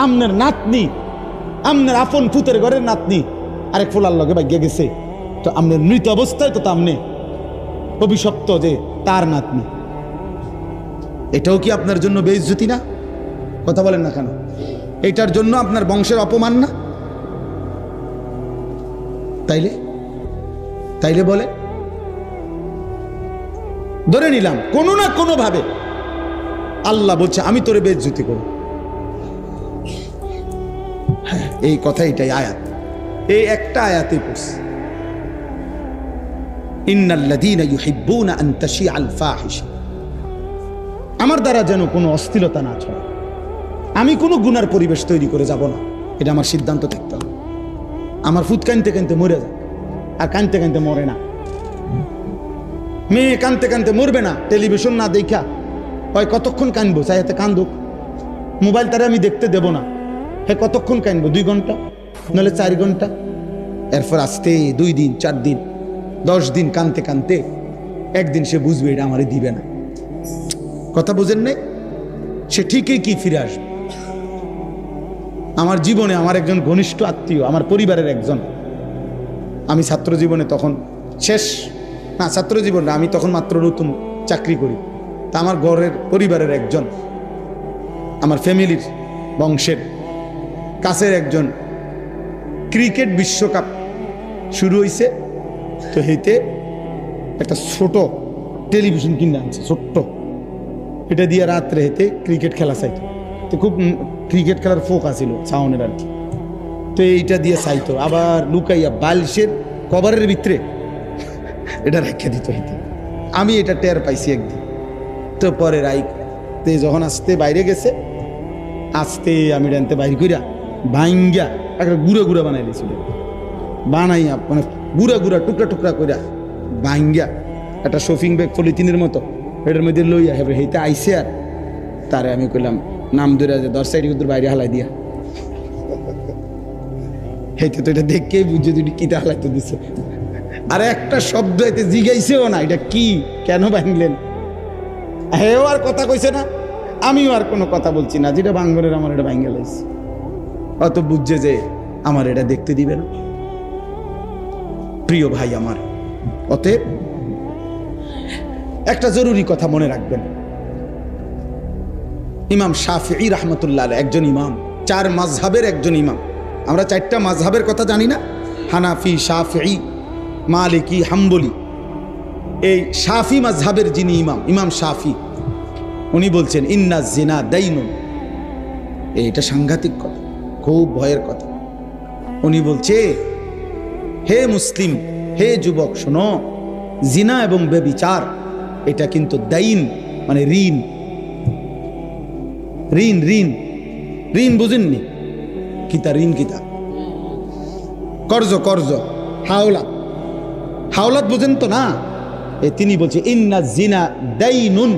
আপনার নাতনি, আপনার আপন পুতের ঘরের নাতনি আরেক ফুলার লগে ভাগ্যে গেছে, তো আপনার মৃত অবস্থায় তো আপনি অভিশপ্ত যে তার নাতনি, এটাও কি আপনার জন্য বেইজ্জতি না? কথা বলেন না কেন? এটার জন্য আপনার বংশের অপমান না? তাইলে তাইলে বলে ধরে নিলাম কোনো না কোনো ভাবে আল্লাহ বলছে আমি তোরে বেইজ্জতি করব। হ্যাঁ, এই কথা, এটাই আয়াত, এই একটা আয়াতেই পড়ছে ইন্নাল্লাযীনা ইউহিব্বুনা আন তাশিআল ফাহিশা। আমার দ্বারা যেন কোনো অস্থিরতা না ছড়ায়, আমি কোনো গুনার পরিবেশ তৈরি করে যাব না, এটা আমার সিদ্ধান্ত থাকতে হবে। আমার ফুট কানতে কানতে মরে যায়, আর কানতে কানতে মরে না। মেয়ে কানতে কানতে মরবে না টেলিভিশন না দেখা, হয় কতক্ষণ কানবো, চাই হাতে কান্দুক, মোবাইল তারা আমি দেখতে দেব না। হ্যাঁ, কতক্ষণ কানবো? 2 ঘন্টা, নাহলে 4 ঘন্টা। এরপর আসতে 2 দিন 4 দিন 10 দিন কানতে কানতে একদিন সে বুঝবে এটা আমারে দিবে না। কথা বুঝেন নাই? সে ঠিকই কি ফিরে আসবে। আমার জীবনে আমার একজন ঘনিষ্ঠ আত্মীয়, আমার পরিবারের একজন, আমি ছাত্র জীবনে তখন শেষ না, ছাত্র জীবনে আমি তখন মাত্র নতুন চাকরি করি। তা আমার ঘরের পরিবারের একজন, আমার ফ্যামিলির বংশের কাছের একজন, ক্রিকেট বিশ্বকাপ শুরু হয়েছে, তো হেতে একটা ছোট টেলিভিশন কিনে আনছে, ছোট্ট, এটা দিয়ে রাত্রে হেতে ক্রিকেট খেলা চাইতো। তো খুব ক্রিকেট খেলার ফোকা ছিল সাউনের আর কি। তো এইটা দিয়ে চাইতো, আবার লুকাইয়া বালিশের কভারের ভিতরে এটা রেখে দিত। আমি এটা টের পাইছি একদিন। তো পরে রাইতে যখন আসতে বাইরে গেছে, আসতে আমি ডানতে বাইরে কইরা ভাঙ্গা একটা গুঁড়া গুঁড়া বানাই দিয়েছিল, বানাইয়া মানে গুঁড়া গুঁড়া টুকরা টুকরা কইরা ভাঙ্গা একটা শপিং ব্যাগ পলিথিনের মতো এটার মধ্যে লইয়া হেবে হেইতে আইসে। আর তারে আমি কইলাম নাম ধরে যে 10 সাইড কিন্তু বাইরে হালাই দিয়া, হেইতে তো এটা দেখকেই বুঝছে তুই কিতা হালাইতে দিছে। আর একটা শব্দ এতে জিগাইছেও না, এটা কি, কেন ভাঙলেন। হেও আর কথা কইছে না, আমিও আর কোনো কথা বলছি না, যেটা ভাঙ্গনের আমার এটা ভাঙ্গে লাইছে। অত বুঝছে যে আমার এটা দেখতে দিবে না। প্রিয় ভাই আমার, অতএব একটা জরুরি কথা মনে রাখবেন, ইমাম শাফিঈ রাহমাতুল্লাহ আলাইহি একজন ইমাম, 4 মাযহাবের একজন ইমাম। আমরা 4টা মাযহাবের কথা জানি না, হানাফি, শাফিঈ, মালিকি, হাম্বলি। এই শাফি মাযহাবের যিনি ইমাম, ইমাম শাফি, উনি বলছেন ইন্না জিনা দাইনুন। এটা সাংঘাতিক কথা, খুব ভয়ের কথা। উনি বলছে, হে মুসলিম, হে যুবক শোনো, জিনা এবং ব্যভিচার এটা কিন্তু দাইন, মানে ঋণ। ঋণ ঋণ ঋণ বুঝেননি? কিতা ঋণ, কিতা কর্জ, কর্জ, হাওলাত, হাওলাত বুঝেন তো না? তিনি বলছে ইন্না জিনা দাইনুন,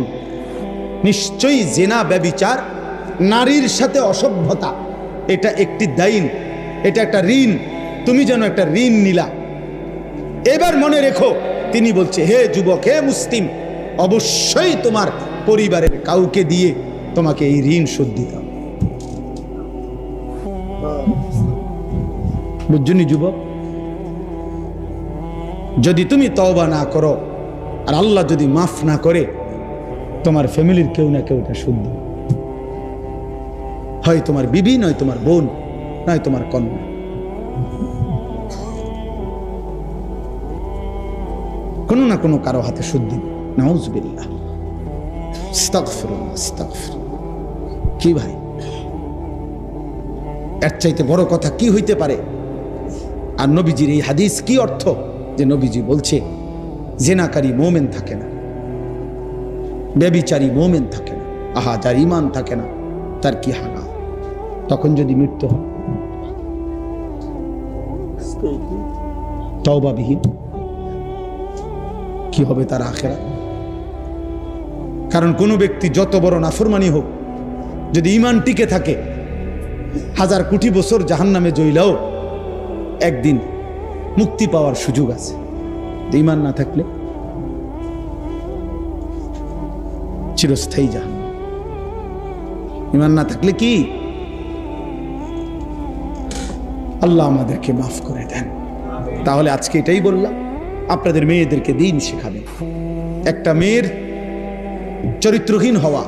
নিশ্চয়ই জিনা ব্যভিচার, নারীর সাথে অসভ্যতা, এটা একটি দাইন, এটা একটা ঋণ। তুমি যেন একটা ঋণ নিলা। এবার মনে রেখো, তিনি বলছে হে যুবক, হে মুসলিম, অবশ্যই তোমার পরিবারের কাউকে দিয়ে তোমাকে এই ঋণ শোধ দিতে হবে। বুঝছনি যুবক? যদি তুমি তওবা না করো আর আল্লাহ যদি মাফ না করে, তোমার ফ্যামিলির কেউ না কেউ এটা শোধ দিবে। হয় তোমার বিবি, নয় তোমার বোন, নয় তোমার কন্যা। কোনো না কোনো কারো হাতে শোধ দিবে। নাউজুবিল্লাহ, আস্তাগফিরুল্লাহ, আস্তাগফিরুল্লাহ। কি ভাই, এর চাইতে বড় কথা কি হইতে পারে? আর নবীজির এই হাদিস কি অর্থ, যে নবীজি বলছে জেনাকারী মোমেন থাকে না, ব্যভিচারী মোমেন থাকে না। আহা, যার ঈমান থাকে না তার কি হানা। তখন যদি মৃত্যু হয় তওবাবিহীন, কি হবে তার আখিরাত? কারণ কোনো ব্যক্তি যত বড় নাফরমানি হোক, যদি ঈমান টিকে থাকে, 1000 কোটি বছর জাহান্নামে জ্বললেও একদিন মুক্তি পাওয়ার সুযোগ আছে। ঈমান না থাকলে চিরস্থায়ী জাহান্নাম। ঈমান না থাকলে কি? আল্লাহ আমাদেরকে মাফ করে দেন। তাহলে আজকে এটাই বললাম, আপনাদের মেয়েদেরকে দিন শেখাবেন। একটা মেয়ের চরিত্রহীন হওয়া,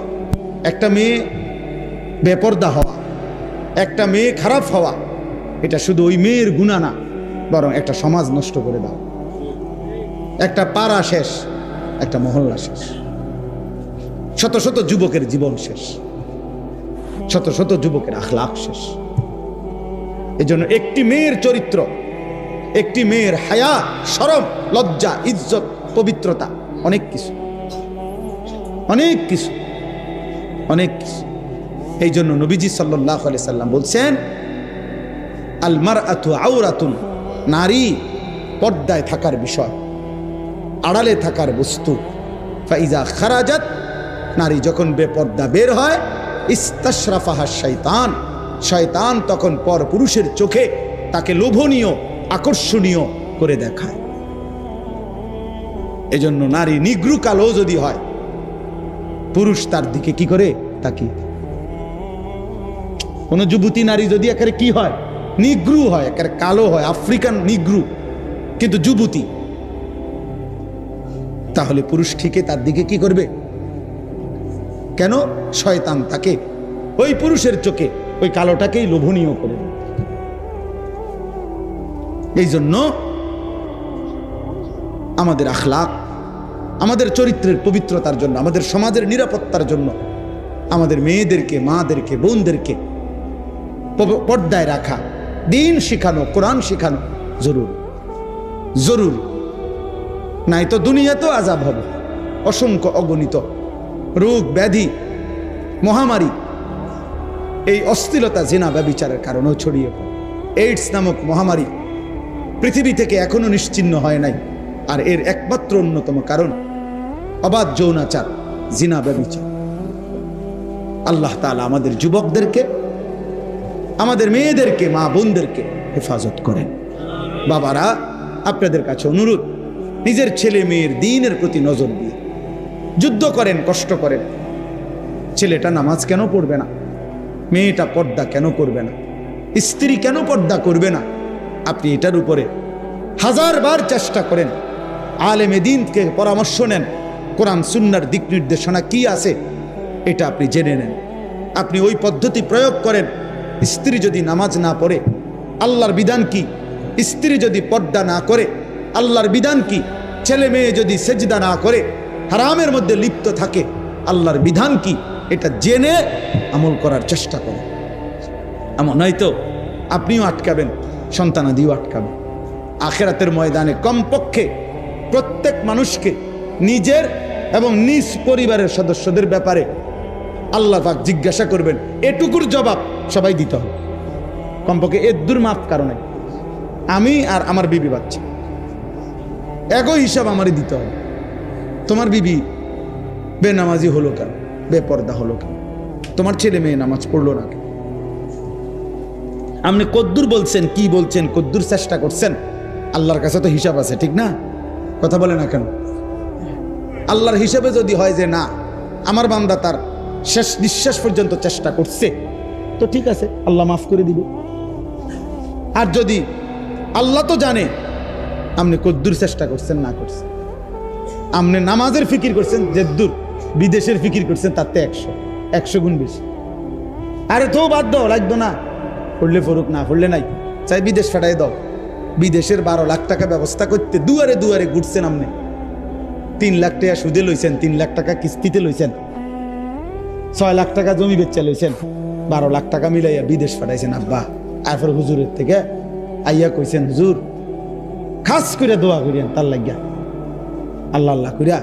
একটা মেয়ে বেপরদা হওয়া, একটা মেয়ে খারাপ হওয়া, এটা শুধু ওই মেয়ের গুনাহ না, বরং একটা সমাজ নষ্ট করে দাও। একটা পাড়া শেষ, একটা মহল্লা শেষ, শত শত যুবকের জীবন শেষ, শত শত যুবকের আখলাক শেষ। এজন্য একটি মেয়ের চরিত্র, একটি মেয়ের হায়া, শরম, লজ্জা, ইজ্জত, পবিত্রতা, অনেক কিছু, অনেক কিছু, অনেক কিছু। এই জন্য নবীজি সাল্লাল্লাহু আলাইহি সাল্লাম বলছেন, আল মারআতু আওরাতুন, নারী পর্দায় থাকার বিষয়, আড়ালে থাকার বস্তু। ফাইজা খারাজাত, নারী যখন বেপর্দা বের হয়, ইস্তাশরাফাহা শাইতান, শয়তান তখন পর পুরুষের চোখে তাকে লোভনীয়, আকর্ষণীয় করে দেখায়। এজন্য নারী নিগ্রু কালো যদি হয়, পুরুষ তার দিকে কি করে তাকিয়ে। কোন যুবতী নারী যদি একেবারে কি হয়, নিগ্রু হয়, একেবারে কালো হয়, আফ্রিকান নিগ্রু, কিন্তু যুবতী, তাহলে পুরুষ ঠিকই তার দিকে কি করবে? কেন? শয়তান তাকে ওই পুরুষের চোখে ওই কালোটাকেই লোভনীয় করে। এই জন্য আমাদের আখলাক, আমাদের চরিত্রের পবিত্রতার জন্য, আমাদের সমাজের নিরাপত্তার জন্য আমাদের মেয়েদেরকে, মাদেরকে, বোনদেরকে পর্দায় রাখা, দিন শিখানো, কোরআন শিখানো জরুরি, জরুরি। নাই তো দুনিয়াতেও আযাব হবে, অসংখ্য অগণিত রোগ ব্যাধি, মহামারী, এই অশ্লীলতা, জিনা, ব্যভিচারের কারণেও ছড়িয়ে পড়ে। এইডস নামক মহামারী পৃথিবী থেকে এখনো নিশ্চিহ্ন হয় নাই, আর এর একমাত্র অন্যতম কারণ অবাধ যৌনাচার, জিনা, ব্যভিচার। আল্লাহ তাআলা আমাদের যুবকদেরকে, আমাদের মেয়েদেরকে, মা বোনদেরকে হেফাজত করেন। বাবারা, আপনাদের কাছে অনুরোধ, নিজের ছেলে মেয়ের দ্বীনের প্রতি নজর দিয়ে যুদ্ধ করেন, কষ্ট করেন। ছেলেটা নামাজ কেন পড়বে না? মেয়েটা পর্দা কেন করবে না? স্ত্রী কেন পর্দা করবে না? আপনি এটার উপরে হাজারবার চেষ্টা করেন, আলেমে দ্বীনকে পরামর্শ নেন, কোরআন সুন্নাহর দিক নির্দেশনা কি আছে এটা আপনি জেনে নেন, আপনি ওই পদ্ধতি প্রয়োগ করেন। স্ত্রী যদি নামাজ না পড়ে, আল্লাহর বিধান কি? স্ত্রী যদি পর্দা না করে, আল্লাহর বিধান কি? ছেলে মেয়ে যদি সেজদা না করে, হারামের মধ্যে লিপ্ত থাকে, আল্লাহর বিধান কি? এটা জেনে আমল করার চেষ্টা করেন। এমন নয়তো আপনিও আটকাবেন, সন্তানাদিও আটকাবেন। আখিরাতের ময়দানে কমপক্ষে প্রত্যেক মানুষকে নিজের এবং নিজ পরিবারের সদস্যদের ব্যাপারে আল্লাহ পাক জিজ্ঞাসা করবেন, এটুকুর জবাব সবাই দিতে হবে। কমপক্ষে এর মাপ কারণে আমি আর আমার বিবি বাচ্চা একই হিসাব আমারই দিতে হবে। তোমার বিবি বেনামাজি হলো কেন, বেপর্দা হলো কেন, তোমার ছেলে মেয়ে নামাজ পড়লো না কেন, আপনি কদ্দুর বলছেন, কি বলছেন, কদ্দুর চেষ্টা করছেন, আল্লাহর কাছে তো হিসাব আছে, ঠিক না? কথা বলে না কেন? আল্লাহর হিসাবে যদি হয় যে না, আমার বান্দা তার শেষ নিঃশ্বাস পর্যন্ত চেষ্টা করছে, তো ঠিক আছে, আল্লাহ মাফ করে দিবে। আর যদি আল্লাহ তো জানে আপনি কদ্দুর চেষ্টা করছেন না করছেন, আপনি নামাজের ফিকির করছেন যেদ্দুর, বিদেশের ফিকির করছেন তাতে 100 গুণ বেশি। আরে তো বাদ দাও, লাগতো না, পড়লে ফরুক, না পড়লে নাই, চাই বিদেশ ফাটাই দাও। বিদেশের 12 লাখ টাকা ব্যবস্থা করতে দুয়ারে দুয়ারে ঘুরছেন, আপনি 3 লাখ টাকা সুদে লইছেন, 3 লাখ টাকা কিস্তিতে লইছেন, 6 লাখ টাকা জমি বেচা লইছেন, 12 লাখ টাকা মিলাইয়া বিদেশ ফাটাইছেন আব্বা। এরপর হুজুরের থেকে আইয়া কইছেন, হুজুর খাস করে দোয়া করিয়েন তার লাগিয়া, আল্লাহ আল্লাহ করিয়া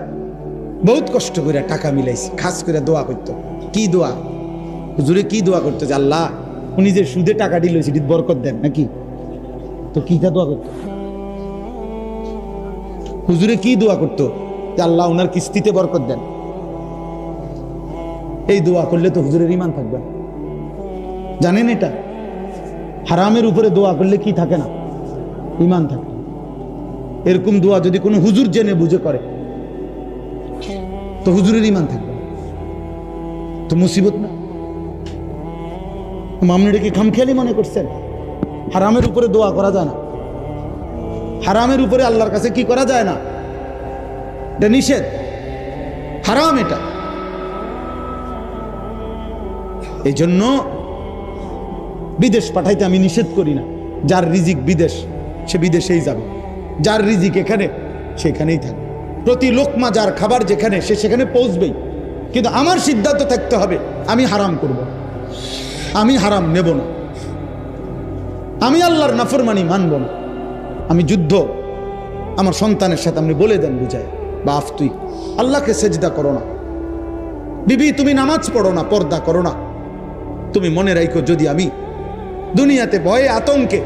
বহুত কষ্ট করিয়া টাকা মিলাইছি, খাস করে দোয়া করতো। কি দোয়া? হুজুরে কি দোয়া করতো? যে আল্লাহ, উনি যে সুদে টাকা দিল সেটি বরকত দেন নাকি? তো কিটা দোয়া করতো? হুজুরে কি দোয়া করতো? যে আল্লাহ ওনার কিস্তিতে বরকত দেন। এই দোয়া করলে তো হুজুরের ঈমান থাকবে না, জানেন এটা? হারামের উপরে দোয়া করলে কি থাকে না? ঈমান থাকে। এরকম দোয়া যদি কোনো হুজুর জেনে বুঝে করে তো হুজুরের ঈমান থাকবে, তো মুসিবত না? আপনি কি খামখেয়ালি মনে করছেন? হারামের উপরে দোয়া করা যায় না, হারামের উপরে আল্লাহর কাছে কি করা যায় না, এটা নিষেধ, হারাম এটা। এই জন্য বিদেশ পাঠাইতে আমি নিষেধ করি না। যার রিজিক বিদেশ, সে বিদেশেই যাবে। যার রিজিক এখানে, সেখানেই থাকবে। প্রতি লোকমা যার খাবার যেখানে, সে সেখানে পৌঁছবেই। কিন্তু আমার সিদ্ধান্ত থাকতে হবে, আমি হারাম করব না, আমি হারাম নেব না, আমি আল্লাহর নাফরমানি মানব না। আমি যুদ্ধ আমার সন্তানের সাথে আপনি বলে দেন, বুঝায়, বাপ তুই আল্লাহকে সেজদা করো না, বিবি তুমি নামাজ পড়ো না, পর্দা করো না। তুমি মনে রাখো, যদি আমি দুনিয়াতে ভয়ে আতঙ্কে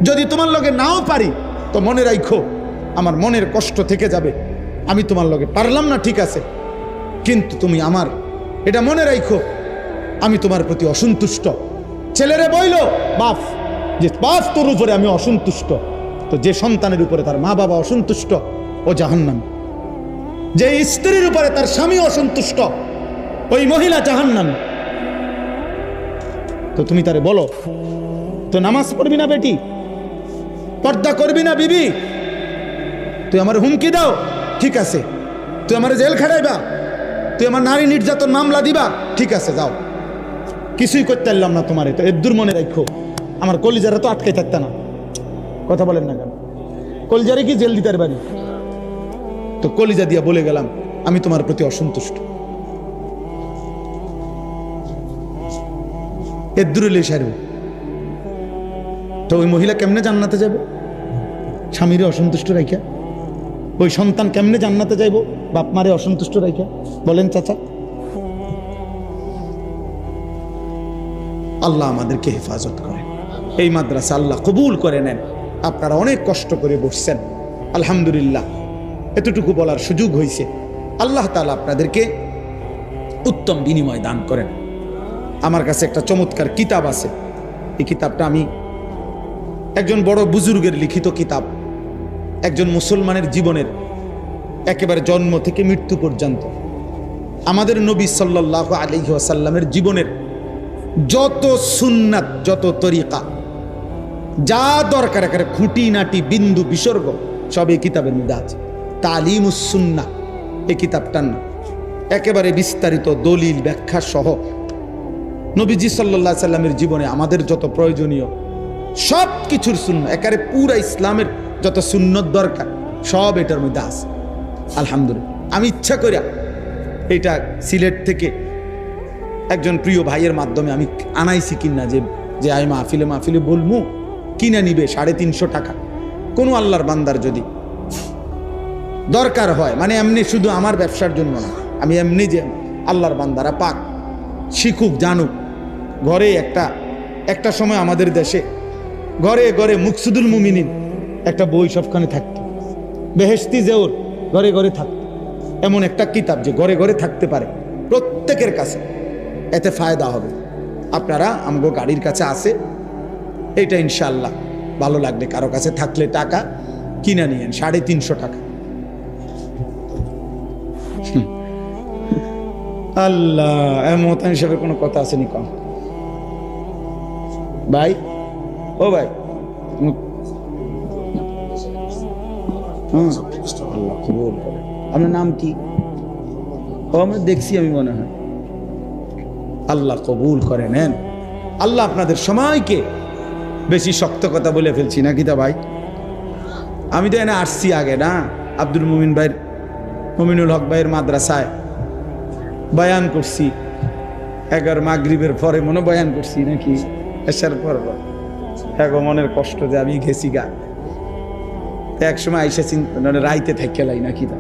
যদি তোমার লগে নাও পারি, তো মনে রাখো আমার মনের কষ্ট থেকে যাবে। আমি তোমার লগে পারলাম না, ঠিক আছে, কিন্তু তুমি আমার এটা মনে রাখো, আমি তোমার প্রতি অসন্তুষ্ট। ছেলেরে বইল বাপ, যে বাপ তোর উপরে আমি অসন্তুষ্ট, তো যে সন্তানের উপরে তার মা বাবা অসন্তুষ্ট, ও জাহান্নামী। যে স্ত্রীর উপরে তার স্বামী অসন্তুষ্ট, ওই মহিলা জাহান্নামী। তো তুমি তারে বলো, তো নামাজ পড়বি না বেটি, পর্দা করবি না বিবি, তুই আমার হুমকি দাও, ঠিক আছে, তুই আমার জেল খাটাইবা, তুই আমার নারী নির্যাতন মামলা দিবা, ঠিক আছে যাও, কিছুই করতে পারলাম না তোমারে। তো এর মনে রাখো, আমার কলিজারা তো আটকে থাকতে না। কথা বলেন না কেন? কলিজারে কি জেল দিতে পারি? তো কলিজা দিয়া বলে গেলাম, আমি তোমার প্রতি অসন্তুষ্ট। এর দূরে সারবে। তো ওই মহিলা কেমনে জান্নাতে যাবে? স্বামীরে অসন্তুষ্ট রাখিয়া। ওই সন্তান কেমনে জান্নাতে যাইব বাপ মারে অসন্তুষ্ট রাখিয়া? বলেন চাচা। আল্লাহ আমাদেরকে হেফাজত করে। এই মাদ্রাসা আল্লাহ কবুল করে নেন। আপনারা অনেক কষ্ট করে বসছেন, আলহামদুলিল্লাহ এতটুকু বলার সুযোগ হয়েছে। আল্লাহ তাআলা আপনাদেরকে উত্তম বিনিময় দান করেন। আমার কাছে একটা চমৎকার কিতাব আছে। এই কিতাবটা আমি একজন বড় বুজুর্গের লিখিত কিতাব, একজন মুসলমানের জীবনের একেবারে জন্ম থেকে মৃত্যু পর্যন্ত আমাদের নবী সাল্লাল্লাহু আলাইহি ওয়াসাল্লামের জীবনের যত সুন্নাত, যত তরিকা, যা দরকার, একেবারে খুঁটিনাটি বিন্দু বিসর্গ সব এই কিতাবের মধ্যে আছে। তালিমুস সুন্নাহ এই কিতাবটার নাম। একেবারে বিস্তারিত দলিল ব্যাখ্যা সহ নবীজি সাল্লাল্লাহু আলাইহি সাল্লামের জীবনে আমাদের যত প্রয়োজনীয় সব কিছুর সুন্নাহ, একেবারে পুরা ইসলামের যত সুন্নত দরকার সব এটার মধ্যে আছে। আলহামদুলিল্লাহ আমি ইচ্ছা করিয়া এটা সিলেট থেকে একজন প্রিয় ভাইয়ের মাধ্যমে আমি আনাইছি, কিনা যে আই মাহফিলে বলমু, কিনে নিবে 350 টাকা। কোনো আল্লাহর বান্দার যদি দরকার হয়, মানে এমনি শুধু আমার ব্যবসার জন্য না, আমি এমনি যে আল্লাহর বান্দারা পাক শিখুক, জানুক। ঘরে একটা সময় আমাদের দেশে ঘরে ঘরে মুকসুদুল মুমিনিন একটা বই সবখানে থাকত, বেহেশতি জেওর ঘরে ঘরে থাকত। এমন একটা কিতাব যে ঘরে ঘরে থাকতে পারে প্রত্যেকের কাছে, এতে ফায়দা হবে। আপনারা আমগো গাড়ির কাছে আছে, এটা ইনশাআল্লাহ ভালো লাগবে। কারো কাছে থাকলে টাকা কিনে নিয়েন, 350 টাকা। আল্লাহ এমন হিসাবে কোনো কথা আসেনি কম ভাই? ও ভাই, আল্লাহ কবুল করে। আপনার নাম কি? ও আমরা দেখছি, আমি মনে হয়। আল্লাহ কবুল করে নেন। আল্লাহ আপনাদের সময়কে বেশি শক্ত কথা বলে ফেলছি নাকি তা ভাই? আমি তো এনে আসছি আগে না, আব্দুল মুমিন ভাইয়ের, মুমিনুল হক ভাইয়ের মাদ্রাসায় বয়ান করছি। 11 মাগরিবের পরে মনে বয়ান করছি নাকি, এসার পর মনের কষ্ট যে আমি গেছি গা। এক সময় আইসা চিন্তা রাইতে থাকি লাই নাকি তা।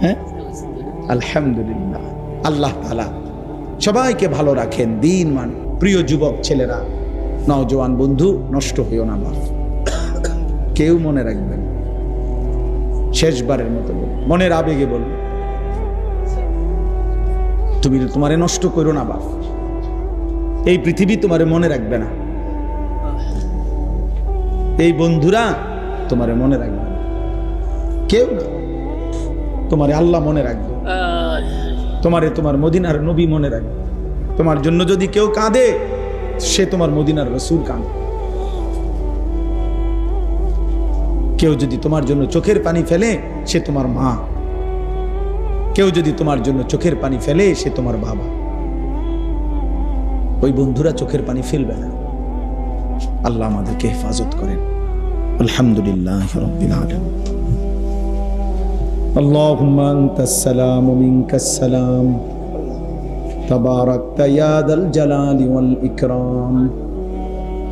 হ্যাঁ আলহামদুলিল্লাহ, আল্লাহ তাআলা সবাইকে ভালো রাখেন। দিন মান প্রিয় যুবক ছেলেরা, নওজোয়ান বন্ধু, নষ্ট হইও না বাপ, কেউ মনে রাখবেন। শেষবারের মতো মনের আবেগে বল, তুমি তোমারে নষ্ট করো না বাপ। এই পৃথিবী তোমারে মনে রাখবে না, এই বন্ধুরা তোমারে মনে রাখবে না, কেউ না। তোমারে আল্লাহ মনে রাখবে, তোমারে তোমার মদিনার নবী মনে রাখবে। তোমার জন্য যদি কেউ কাঁদে, সে তোমার মদিনার রাসূল কাঁদে। কেউ যদি তোমার জন্য চোখের পানি ফেলে, সে তোমার মা। কেউ যদি তোমার জন্য চোখের পানি ফেলে, সে তোমার বাবা। ওই বন্ধুরা চোখের পানি ফেলবে না। আল্লাহ আমাদেরকে হেফাজত করেন। আলহামদুলিল্লাহি রাব্বিল আলামিন। আল্লাহুম্মা আনতাস সালাম ওয়া মিনকাস সালাম তাবারাকতা ইয়া যাল জালালি ওয়াল ইকরাম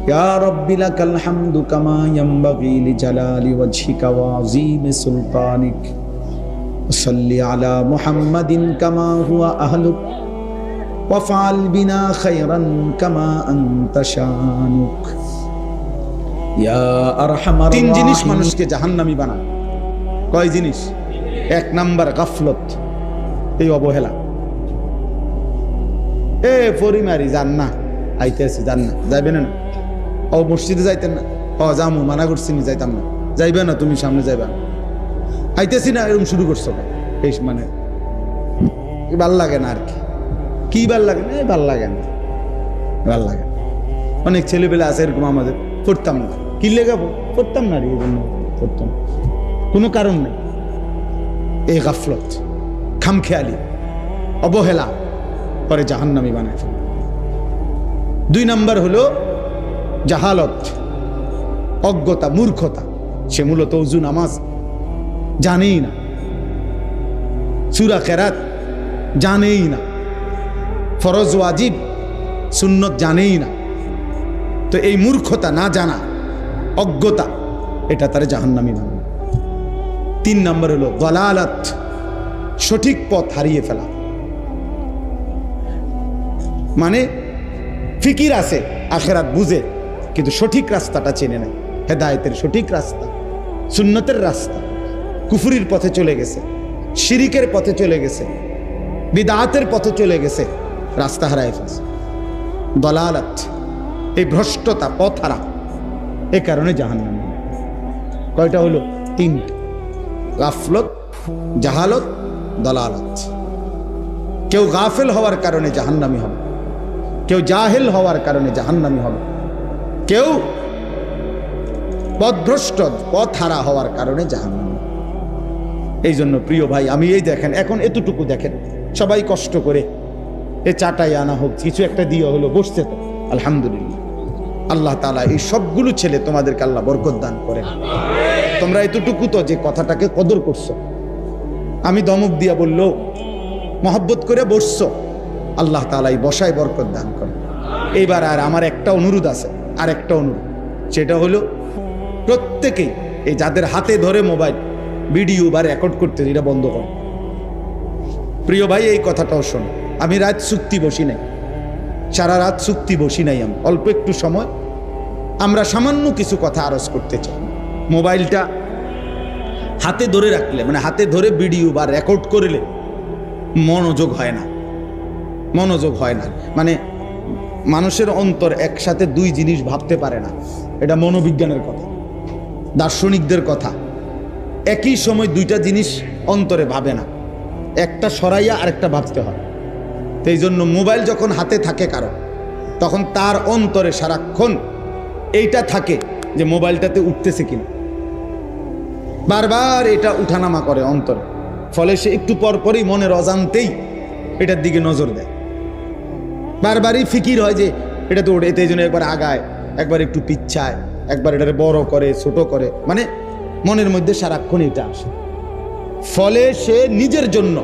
ইয়া রাব্বি লাকাল হামদু কামা ইয়ানবাগি লিজালালি ওয়াজহিকা ওয়া আযীমি সুলতানিক। সাল্লি আলা মুহাম্মাদিন কামা হুয়া আহলুক ওয়াফআল বিনা খায়রান কামা আনতা শানুক ইয়া আরহামার রাহিমিন। তিন জিনিস মানুষকে জাহান্নামী বানায়। কয় জিনিস? এক নাম্বার গাফলত, এই অবহেলা। পরিমারি যান না, আইতেছি যান না, যাইবেন না। ও মসজিদে যাইতেন না, যামু, মানা করছি নি, যাইতাম না। যাইবে না, তুমি সামনে যাইবা, আইতেছি না, এরকম শুরু করছো। এই মানে ভাল লাগে না আর কি ভাল লাগে না, ভাল লাগে না, ভাল লাগে। অনেক ছেলেপেলে আছে এরকম, আমাদের পড়তাম না, কি লেগে পড়তাম না, এই জন্য পড়তাম, কোনো কারণ নেই। এই গাফলত, খামখেয়ালি, অবহেলা করে জাহান্নামী বানায় ফেলে। দুই নাম্বার হলো জাহালত, অজ্ঞতা, মূর্খতা। সে মূলত ওযু নামাজ জানেই না, সূরা কেরাত জানেই না, ফরজ ওয়াজিব সুন্নত জানেই না। তো এই মূর্খতা, না জানা, অজ্ঞতা, এটা তার জাহান্নামী বানায়। তিন নাম্বার হলো দালালাত, সঠিক পথ হারিয়ে ফেলা। মানে ফিকির আছে, আখিরাত বুঝে, কিন্তু সঠিক রাস্তাটা চেনে নেয়। হেদায়েতের সঠিক রাস্তা, সুন্নতের রাস্তা, কুফরির পথে চলে গেছে, শিরিকের পথে চলে গেছে, বিদআতের পথে চলে গেছে, রাস্তা হারায় ফেলছে। দালালাত, এই ভ্রষ্টতা, পথ হারা, এ কারণে জাহান্নামী। কয়টা হলো? তিনটা। গাফলত, জাহালত, দালালাত। কেউ গাফেল হওয়ার কারণে জাহান্নামী হবে, কেউ জাহেল হওয়ার কারণে জাহান্নামী হবে, কেউ পথভ্রষ্ট, পথ হারা হওয়ার কারণে জাহান্নামী। এই জন্য প্রিয় ভাই, আমি এই দেখেন, এখন এতটুকু দেখেন, সবাই কষ্ট করে এ চাটাই আনা হোক, কিছু একটা দিয়ে হলো, বসছে তো, আলহামদুলিল্লাহ। আল্লাহ তাআলা এই সবগুলো ছেলে তোমাদেরকে আল্লাহ বরকত দান করেন। তোমরা এতটুকু তো যে কথাটাকে কদর করছো, আমি দমক দিয়া বললো, মহব্বত করে বসছো, আল্লাহ তাআলা এই বসায় বরকত দান করেন। এইবার আর আমার একটা অনুরোধ আছে, আর একটা অনুরোধ, সেটা হলো প্রত্যেকেই এই যাদের হাতে ধরে মোবাইল ভিডিও বা রেকর্ড করতে, এটা বন্ধ করো। প্রিয় ভাই, এই কথাটাও শোনো, আমি রাত চুক্তি বসি নাই, সারা রাত চুক্তি বসি নাই। আমি অল্প একটু সময়, আমরা সামান্য কিছু কথা আরজ করতে চাই। মোবাইলটা হাতে ধরে রাখলে, মানে হাতে ধরে ভিডিও বা রেকর্ড করলে মনোযোগ হয় না, মনোযোগ হয় না। মানে মানুষের অন্তর একসাথে দুই জিনিস ভাবতে পারে না, এটা মনোবিজ্ঞানের কথা, দার্শনিকদের কথা। একই সময় দুইটা জিনিস অন্তরে ভাবে না, একটা সরাইয়া আরেকটা ভাবতে হয়। তো এই জন্য মোবাইল যখন হাতে থাকে কারো, তখন তার অন্তরে সারাক্ষণ এইটা থাকে যে মোবাইলটাতে উঠতেছে কিনা, বারবার এটা উঠানামা করে অন্তরে। ফলে সে একটু পরপরই মনের অজান্তেই এটার দিকে নজর দেয়, বারবারই ফিকির হয় যে এটা তো ওঠে, এই জন্য একবার আগায়, একবার একটু পিচ্ছায়, একবার এটারে বড় করে, ছোট করে, মানে মনের মধ্যে সারাক্ষণ এটা আসে। ফলে সে নিজের জন্য,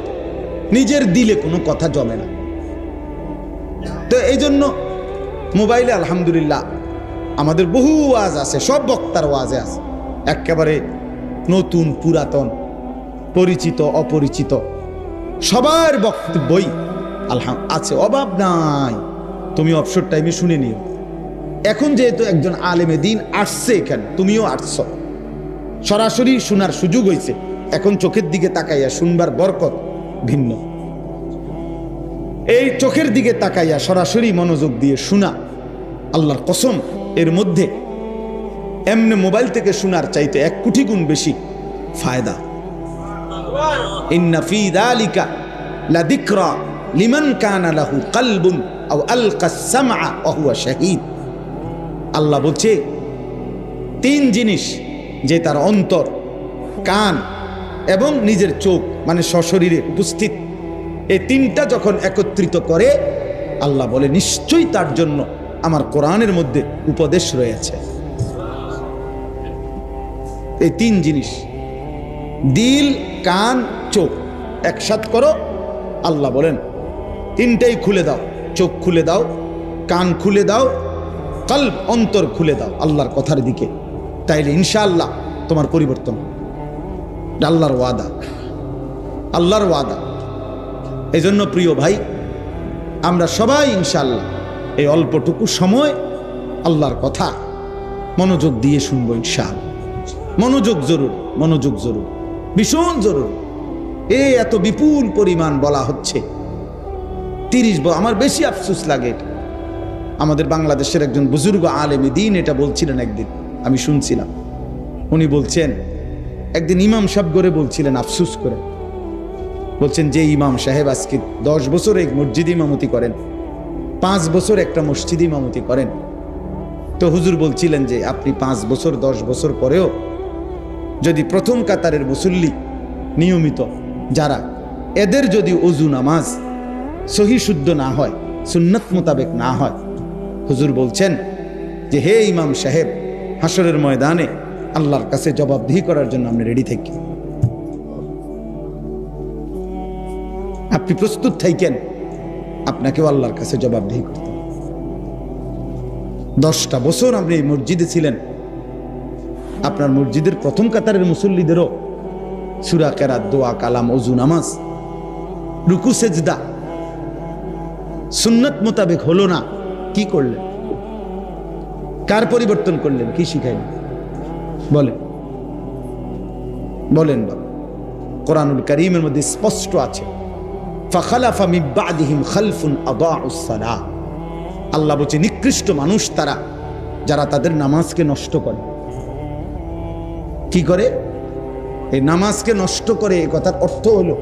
নিজের দিলে কোনো কথা জমে না। তো এই জন্য মোবাইলে আলহামদুলিল্লাহ আমাদের বহু ওয়াজ আছে, সব বক্তার ওয়াজে আছে, একেবারে নতুন পুরাতন, পরিচিত অপরিচিত, সবার বক্তব্যই আছে, অভাব নাই। তুমি অবসর টাইমে শুনে নিও। এখন যেহেতু একজন আলেমে দিন আসছে এখানে, তুমিও আসছো, সরাসরি শোনার সুযোগ হয়েছে, এখন চোখের দিকে তাকাইয়া শুনবার বরকত ভিন্ন। এই চোখের দিকে তাকাইয়া সরাসরি মনোযোগ দিয়ে শোনা, আল্লাহর কসম, এর মধ্যে এমনি মোবাইল থেকে শোনার চাইতে 1 কোটি গুণ বেশি ফায়দা। ইন্না ফি যালিকা লাযিকরা লিমান কানা লাহু কলবুন আও আলকাস সামআ ওয়া হুয়া শাহীদ। আল্লাহ বলছে 3 জিনিস, যে তার অন্তর, কান এবং নিজের চোখ, মানে সশরীরে উপস্থিত, এই 3টা যখন একত্রিত করে, আল্লাহ বলে নিশ্চয়ই তার জন্য আমার কোরআনের মধ্যে উপদেশ রয়েছে। এই তিন জিনিস, দিল, কান, চোখ একসাথে করো। আল্লাহ বলেন তিনটাই খুলে দাও, চোখ খুলে দাও, কান খুলে দাও, কলব অন্তর খুলে দাও আল্লাহর কথার দিকে, তাইলে ইনশাআল্লাহ তোমার পরিবর্তন। আল্লাহর ওয়াদা, আল্লাহর ওয়াদা। এই জন্য প্রিয় ভাই, আমরা সবাই ইনশাআল্লাহ এই অল্পটুকু সময় আল্লাহর কথা মনোযোগ দিয়ে শুনবো ইনশাআল্লাহ। মনোযোগ জরুর, মনোযোগ জরুর, ভীষণ জরুর। এত বিপুল পরিমাণ বলা হচ্ছে। 30 আমার বেশি আফসোস লাগে এটা। আমাদের বাংলাদেশের একজন বুজুর্গ আলেম দ্বীন এটা বলছিলেন একদিন, আমি শুনছিলাম। উনি বলছেন একদিন ইমাম সাহেব করে বলছিলেন আফসোস করে, বলছেন যে ইমাম সাহেব আজকে 10 বছর এক মসজিদ ইমামতি করেন, 5 বছর একটা মসজিদ ইমামতি করেন, তো হুজুর বলছিলেন যে আপনি 5 বছর 10 বছর পরেও যদি প্রথম কাতারের মুসল্লি নিয়মিত যারা, এদের যদি ওযু নামাজ সহি শুদ্ধ না হয়, সুন্নাত মোতাবেক না হয়, হুজুর বলছেন যে হে ইমাম সাহেব, হাসরের ময়দানে আল্লাহর কাছে জবাবদিহি করার জন্য আপনি রেডি থাকি, আপনি প্রস্তুত থাকেন, আপনাকেও আল্লাহর কাছে জবাবদিহি করতে। 10টা বছর আপনি এই মসজিদে ছিলেন, আপনার মসজিদের প্রথম কাতারের মুসল্লিদেরও সূরা কেরাত, দোয়া, কালাম, ওযু, নামাজ, রুকু, সেজদা সুন্নাত মোতাবেক হলো না। কি করলেন? কার পরিবর্তন করলেন? কি শিখাইলেন? বলেন বলেন বলেন। কোরআনুল কারীমের মধ্যে স্পষ্ট আছে, ফাখালাফা মিন বাদিহিম খালফুন আদাউস সালাহ। আল্লাহ বলছে নিকৃষ্ট মানুষ তারা যারা তাদের নামাজকে নষ্ট করে। কি করে? এই নামাজকে নষ্ট করে। এই কথার অর্থ হলো,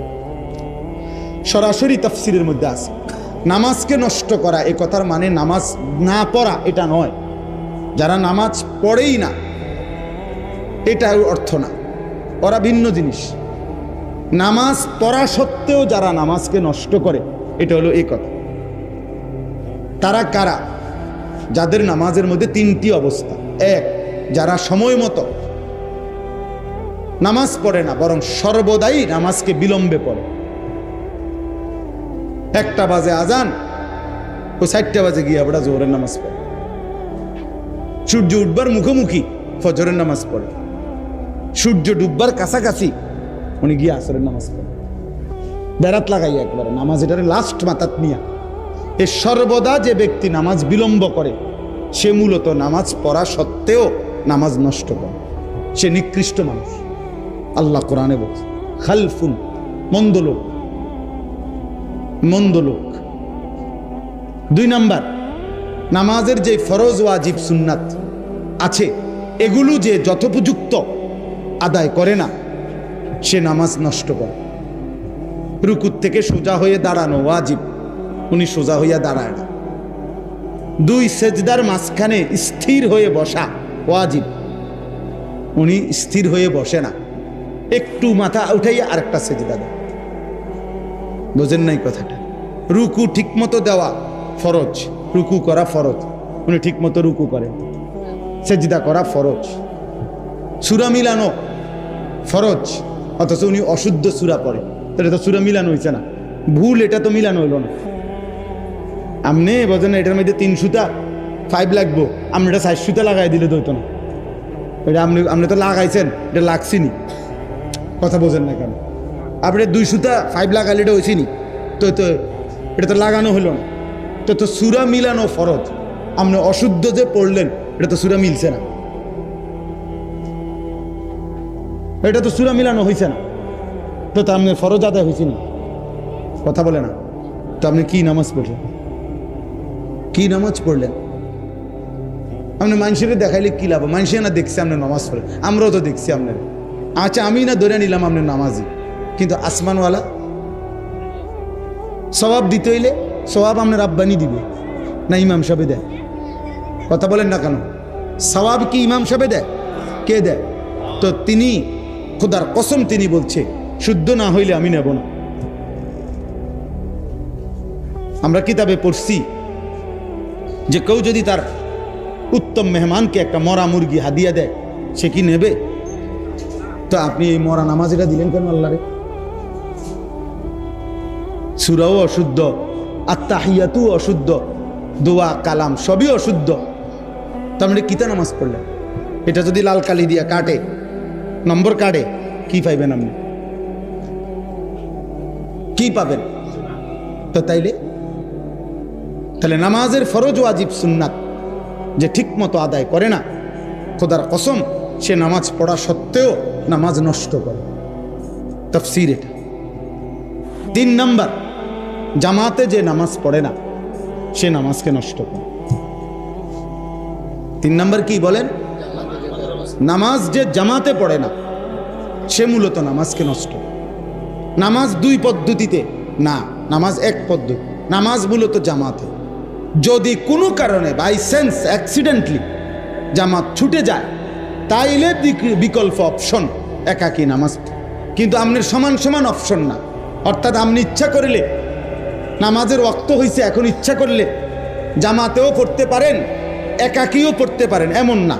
সরাসরি তাফসীরের মধ্যে আছে, নামাজকে নষ্ট করা এই কথার মানে নামাজ না পড়া এটা নয়, যারা নামাজ পড়েই না এটা অর্থ না, ওরা ভিন্ন জিনিস। নামাজ পড়া সত্ত্বেও যারা নামাজকে নষ্ট করে এটা হলো এই কথা। তারা কারা? যাদের নামাজের মধ্যে 3টি অবস্থা। 1, যারা সময় মতো নামাজ পড়ে না, বরং সর্বদাই নামাজকে বিলম্বে পড়ে। 1টা বাজে আজান, ও 4টা বাজে গিয়ে আবার জোহরের নামাজ পড়ে। সূর্য উঠবার মুখোমুখি ফজরের নামাজ পড়ে। সূর্য ডুববার কাছাকাছি উনি গিয়ে আসরের নামাজ পড়ে। বেড়াত লাগাই একবারে নামাজ, এটারে লাস্ট মাথাত নিয়া। এ সর্বদা যে ব্যক্তি নামাজ বিলম্ব করে সে মূলত নামাজ পড়া সত্ত্বেও নামাজ নষ্ট করে, সে নিকৃষ্ট মানুষ। আল্লাহ কোরআনে বলছে খালফুন, মন্দ লোক, মন্দ লোক। 2 নাম্বার, নামাজের যে ফরজ, ওয়াজিব, সুন্নাত আছে এগুলো যে যথোপযুক্ত আদায় করে না সে নামাজ নষ্ট করে। রুকুর থেকে সোজা হয়ে দাঁড়ানো ওয়াজিব, উনি সোজা হইয়া দাঁড়ায় না। 2, সেজদার মাঝখানে স্থির হয়ে বসা ওয়াজিব, উনি স্থির হয়ে বসে না, একটু মাথা উঠাইয়া আরেকটা সেজদা দেয়। বোঝেন নাই কথাটা? রুকু ঠিক মতো দেওয়া ফরজ, রুকু করা ফরজ, উনি ঠিক মতো রুকু করেন। সেজদা করা ফরজ। সূরা মিলানো ফরজ, অথচ উনি অশুদ্ধ সূরা পড়ে। এটা তো সূরা মিলানো হয়েছে না, ভুল, এটা তো মিলানো হইল না। আপনি বোঝেন না, এটার মধ্যে 3 সুতা 5 লাগবো, আপনি এটা 4 সুতা লাগাই দিলে দইতো না। এটা আপনি তো লাগাইছেন, এটা লাগছিনি। কথা বোঝেন না কেন? আপনি 2 সুতা 5 লাগাইলে এটা হয়েছিনি, তো এটা তো লাগানো হলো না। তো সূরা মিলানো ফরজ, আপনি অশুদ্ধ যে পড়লেন এটা তো সূরা মিলছে না, এটা তো সূরা মিলানো হয়েছে না, তো আপনার ফরজ আদায় হয়েছে না। কথা বলে না তো? আপনি কি নামাজ পড়লেন? কি নামাজ পড়লেন? আপনি মানুষের দেখাইলে কি লাভ? মানুষে না দেখছে আপনি নামাজ পড়েন, আমরাও তো দেখছি আপনার। আচ্ছা, আমি না ধরে নিলাম আপনি নামাজি, কিন্তু আসমানওয়ালা সওয়াব দিতে হইলে সওয়াব আপনার আব্বানি দিবে না ইমাম সাহেব দেয়? কথা বলেন না কেন? সওয়াব কি ইমাম সাহেব দেয়? কে দেয়? তো তিনি খোদার কসম তিনি বলছে শুদ্ধ না হইলে আমি নেব না। আমরা কিতাবে পড়ছি যে কেউ যদি তার উত্তম মেহমানকে একটা মরা মুরগি হাদিয়া দেয় সে কি নেবে? তো আপনি এই মরা নামাজিটা দিলেন কেন আল্লাহরে? সূরাও অশুদ্ধ, আত্তাহিয়াতু অশুদ্ধ, দোয়া কালাম সবই অশুদ্ধ, তো আপনি কিতা নামাজ পড়লেন? এটা যদি লাল কালি দিয়া কাটে, নম্বর কাটে, কি পাইবেন আপনি? কি পাবেন? তো তাহলে নামাজের ফরজ ওয়াজিব সুন্নাত যে ঠিক মতো আদায় করে না, খোদার কসম সে নামাজ পড়া সত্ত্বেও নামাজ নষ্ট করে। তাফসীর এটা। 3 নাম্বার, জামাতে যে নামাজ পড়ে না সে নামাজকে নষ্ট করে। 3 নাম্বার কি বলেন? নামাজ যে জামাতে পড়ে না সে মূলত নামাজকে নষ্ট করে। নামাজ 2 পদ্ধতিতে না, নামাজ 1 পদ্ধতি। নামাজ মূলত জামাতে। যদি কোনো কারণে বাই সেন্স অ্যাক্সিডেন্টলি জামাত ছুটে যায় তাইলে বিকল্প অপশন একাকী নামাজ, কিন্তু আপনার সমান সমান অপশন না। অর্থাৎ আপনি ইচ্ছা করলে নামাজের ওয়াক্ত হয়েছে, এখন ইচ্ছা করলে জামাতেও পড়তে পারেন, একাকীও পড়তে পারেন, এমন না।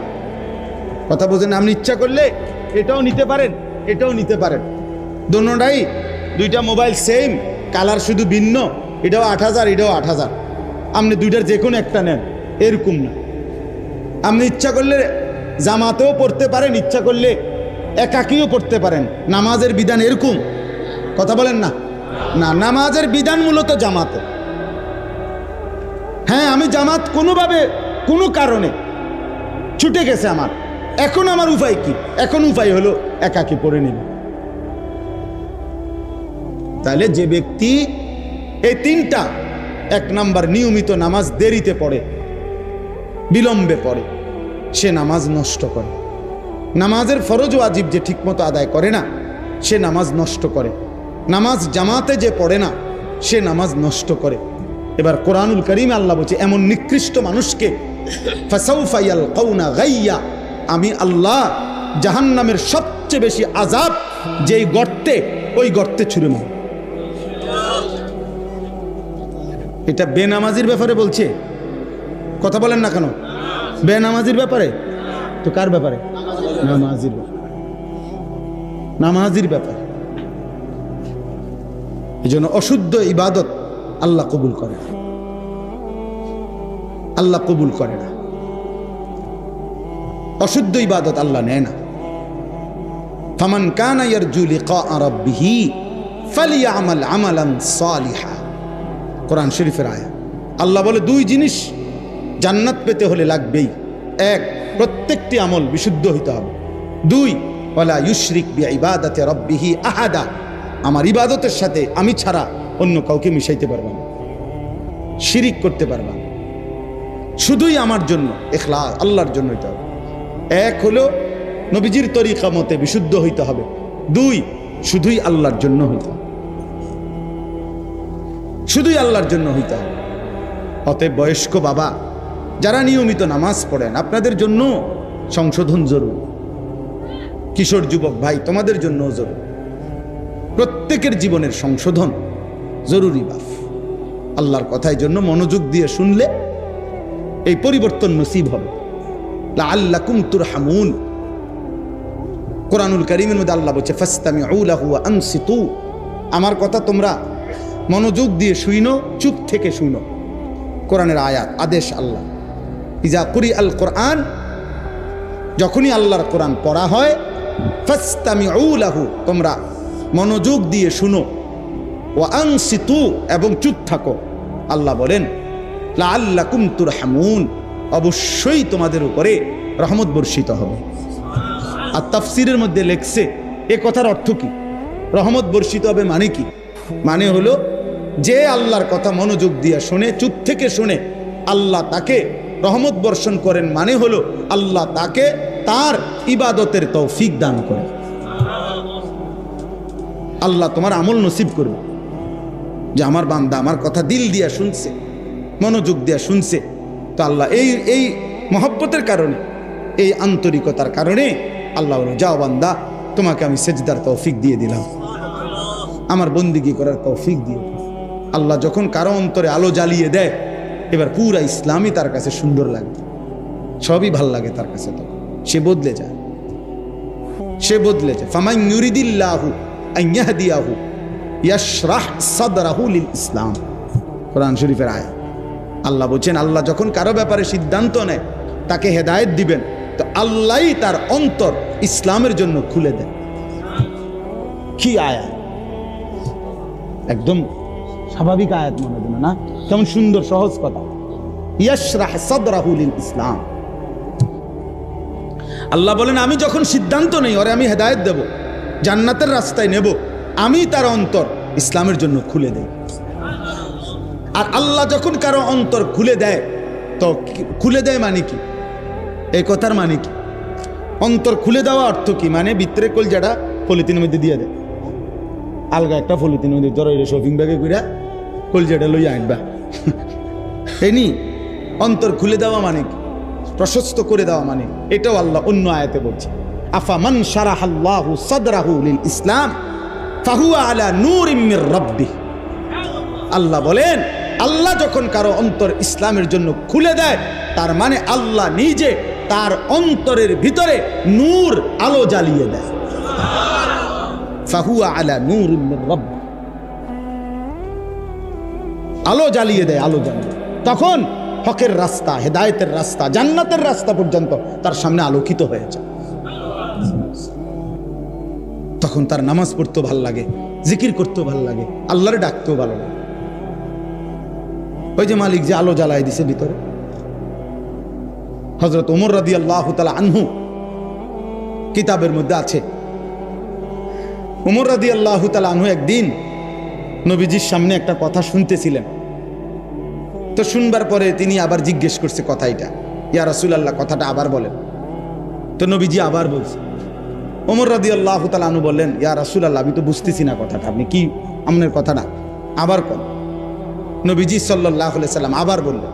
কথা বোঝেন? আপনি ইচ্ছা করলে এটাও নিতে পারেন, এটাও নিতে পারেন, দোনোটাই। 2টা মোবাইল সেম, কালার শুধু ভিন্ন, এটাও 8000, এটাও 8000, আপনি 2টার যে কোনো একটা নেন, এরকম না। আপনি ইচ্ছা করলে জামাতেও পড়তে পারেন, ইচ্ছা করলে একাকীও পড়তে পারেন। নামাজের বিধান এরকম? কথা বলেন না। না, নামাজের বিধান মূলত জামাতে। হ্যাঁ, আমি জামাত কোনোভাবে কোনো কারণে ছুটে গেছে আমার, এখন আমার উপায় কি? এখন উপায় হলো একাকী পড়ে নিব। তাহলে যে ব্যক্তি এই 3টা, 1 নাম্বার নিয়মিত নামাজ দেরিতে পড়ে, বিলম্বে পড়ে, সে নামাজ নষ্ট করে। নামাজের ফরজ ওয়াজিব যে ঠিকমতো আদায় করে না সে নামাজ নষ্ট করে। নামাজ জামাতে যে পড়ে না সে নামাজ নষ্ট করে। এবার কোরআনুল কারীমে আল্লাহ বলছে এমন নিকৃষ্ট মানুষকে ফাসাউফা ইয়ালকাউনা গাইয়া, আমি আল্লাহ জাহান্নামের সবচেয়ে বেশি আযাব যেই গর্তে, ওই গর্তে ছুঁড়ে মারব। এটা বেনামাজির ব্যাপারে বলছে, কথা বলেন না কেন? বেনামাজির ব্যাপারে? তো কার ব্যাপারে? নামাজির ব্যাপারে। নামাজির ব্যাপারে। এই জন্য অশুদ্ধ ইবাদত আল্লাহ কবুল করে না, আল্লাহ কবুল করে না। অশুদ্ধ ইবাদত আল্লাহ নেয় না। ফামান কানা ইয়ারজু লিকা রাব্বিহি ফালিয়ামাল আমালান সালিহা, কোরআন শরীফের আয়াত। আল্লাহ বলে 2 জিনিস জান্নাত পেতে হলে লাগবেই। 1, প্রত্যেকটি আমল বিশুদ্ধ হইতে হবে। 2, ওয়ালা ইউশরিক বিইবাদাতি রাব্বিহি আহাদা, আমার ইবাদতের সাথে আমি ছাড়া অন্য কাউকে মিশাইতে পারবা না, শিরিক করতে পারবা না, শুধুই আমার জন্য, ইখলাস আল্লাহর জন্য হইতে হবে। 1 হলো নবীজির তরিকা মতে বিশুদ্ধ হইতে হবে। 2, শুধুই আল্লাহর জন্য হইতে হবে, শুধুই আল্লাহর জন্য হইতে হবে। অতএব বয়স্ক বাবা যারা নিয়মিত নামাজ পড়েন, আপনাদের জন্য সংশোধন জরুরি। কিশোর যুবক ভাই, তোমাদের জন্য জরুরি। প্রত্যেকের জীবনের সংশোধন জরুরি বাপ। আল্লাহর কথার জন্য মনোযোগ দিয়ে শুনলে এই পরিবর্তন নসিব হবে। লাআল্লাকুম তুরহামুন, কোরআনুল কারীমের মধ্যে আল্লাহ বলছে ফাসতামিউ লাহু ওয়া আনসিতু, আমার কথা তোমরা মনোযোগ দিয়ে শুইনো, চুপ থেকে শুইনো। কোরআনের আয়াত, আদেশ আল্লাহ। ইজা কুরি আল কোরআন, যখনই আল্লাহর কোরআন পড়া হয়, ফাসতামিউ লাহু, তোমরা মনোযোগ দিয়ে শুনো, ওয়া আনসিতু, এবং চুপ থাকো। আল্লাহ বলেন লাআল্লাকুম তুরহামুন, অবশ্যই তোমাদের উপরে রহমত বর্ষিত হবে। আর তাফসীরের মধ্যে লেখছে এ কথার অর্থ কি? রহমত বর্ষিত হবে মানে কি? মানে হলো যে আল্লাহর কথা মনোযোগ দিয়ে শুনে, চুপ থেকে শুনে, আল্লাহ তাকে রহমত বর্ষণ করেন। মানে হলো আল্লাহ তাকে তার ইবাদতের তৌফিক দান করেন। আল্লাহ তোমার আমল নসিব করবে যে আমার বান্দা আমার কথা দিল দিয়া শুনছে, মনোযোগ দিয়া শুনছে। তো আল্লাহ এই মহব্বতের কারণে, এই আন্তরিকতার কারণে আল্লাহ বলে যাও বান্দা, তোমাকে আমি সেজদার তৌফিক দিয়ে দিলাম, আমার বন্দিগি করার তৌফিক দিয়ে দিলাম। আল্লাহ যখন কারো অন্তরে আলো জ্বালিয়ে দেয়, এবার পুরা ইসলামই তার কাছে সুন্দর লাগে, সবই ভাল লাগে তার কাছে, তো সে বদলে যায়। সে বদলেছে। ফামান ইউরিদিল্লাহু আন ইয়াহদিয়াহু ইয়াশরাহ সাদরাহু লিল ইসলাম, কোরআন শরীফের আয়াত। আল্লাহ বলছেন, আল্লাহ যখন কারো ব্যাপারে সিদ্ধান্ত নেয় তাকে হেদায়েত দিবেন, তো আল্লাহই তার অন্তর ইসলামের জন্য খুলে দেন। কি আয়াত, একদম স্বাভাবিক আয়াত মনে হয় না? কেমন সুন্দর সহজ কথা। ইয়াশরাহ সাদরাহু লিল ইসলাম। আল্লাহ বলেন, আমি যখন সিদ্ধান্ত নেই ওরে আমি হেদায়েত দেব, জান্নাতের রাস্তায় নেব, আমি তার অন্তর ইসলামের জন্য খুলে দেই। আর আল্লাহ যখন কারো অন্তর খুলে দেয়, তো খুলে দেয় মানে কি? এই কথার মানে কি? অন্তর খুলে দেওয়া অর্থ কি? মানে ভিতরে কলজাটা পলিথিনের মধ্যে দিয়ে দেয়, আলগা একটা পলিথিনের মধ্যে ধরো শপিং ব্যাগে কইরা কলজাটা লইয়া আনবা। এনি অন্তর খুলে দেওয়া মানে কি? প্রশস্ত করে দেওয়া মানে, এটাও আল্লাহ অন্য আয়াতে বলছে, আফামান শারাহাল্লাহু সাদরাহু লিল ইসলাম ফাহুয়া আলা নূরিম মির রাব্বিহ। আল্লাহ বলেন, আল্লাহ যখন কারো অন্তর ইসলামের জন্য খুলে দেয়, তার মানে আল্লাহ নিজে তার অন্তরের ভিতরে নূর, আলো জ্বালিয়ে দেয়। ফাহুয়া আলা নূরিম মির রাব্বিহ, আলো জ্বালিয়ে দেয়, আলো জ্বালিয়ে। তখন হকের রাস্তা, হেদায়েতের রাস্তা, জান্নাতের রাস্তা পর্যন্ত তার সামনে আলোকিত হয়ে যায়। তখন তার নামাজ পড়তেও ভাল লাগে, জিকির করতেও ভাল লাগে, আল্লাহর ডাকতেও ভালো লাগে। ওই যে মালিক যে আলো জ্বালায় দিছে ভিতরে। হযরত ওমর রাদিয়াল্লাহু তাআলা আনহু কিতাবের মধ্যে আছে, ওমর রাদিয়াল্লাহু তাআলা আনহু একদিন নবীজির সামনে একটা কথা শুনতেছিলেন। তো শুনবার পরে তিনি আবার জিজ্ঞেস করছে কথাটা, ইয়া রাসূলুল্লাহ কথাটা আবার বলেন। তো নবীজি আবার বলছে। ওমর রাদিয়াল্লাহু তাআলা আনহু বললেন, ইয়া রাসূলুল্লাহ আমি তো বুঝতেছি না কথাটা, আপনি কি আমনের কথাটা আবার কোন। নবীজি সাল্লাল্লাহু আলাইহি সাল্লাম আবার বললেন।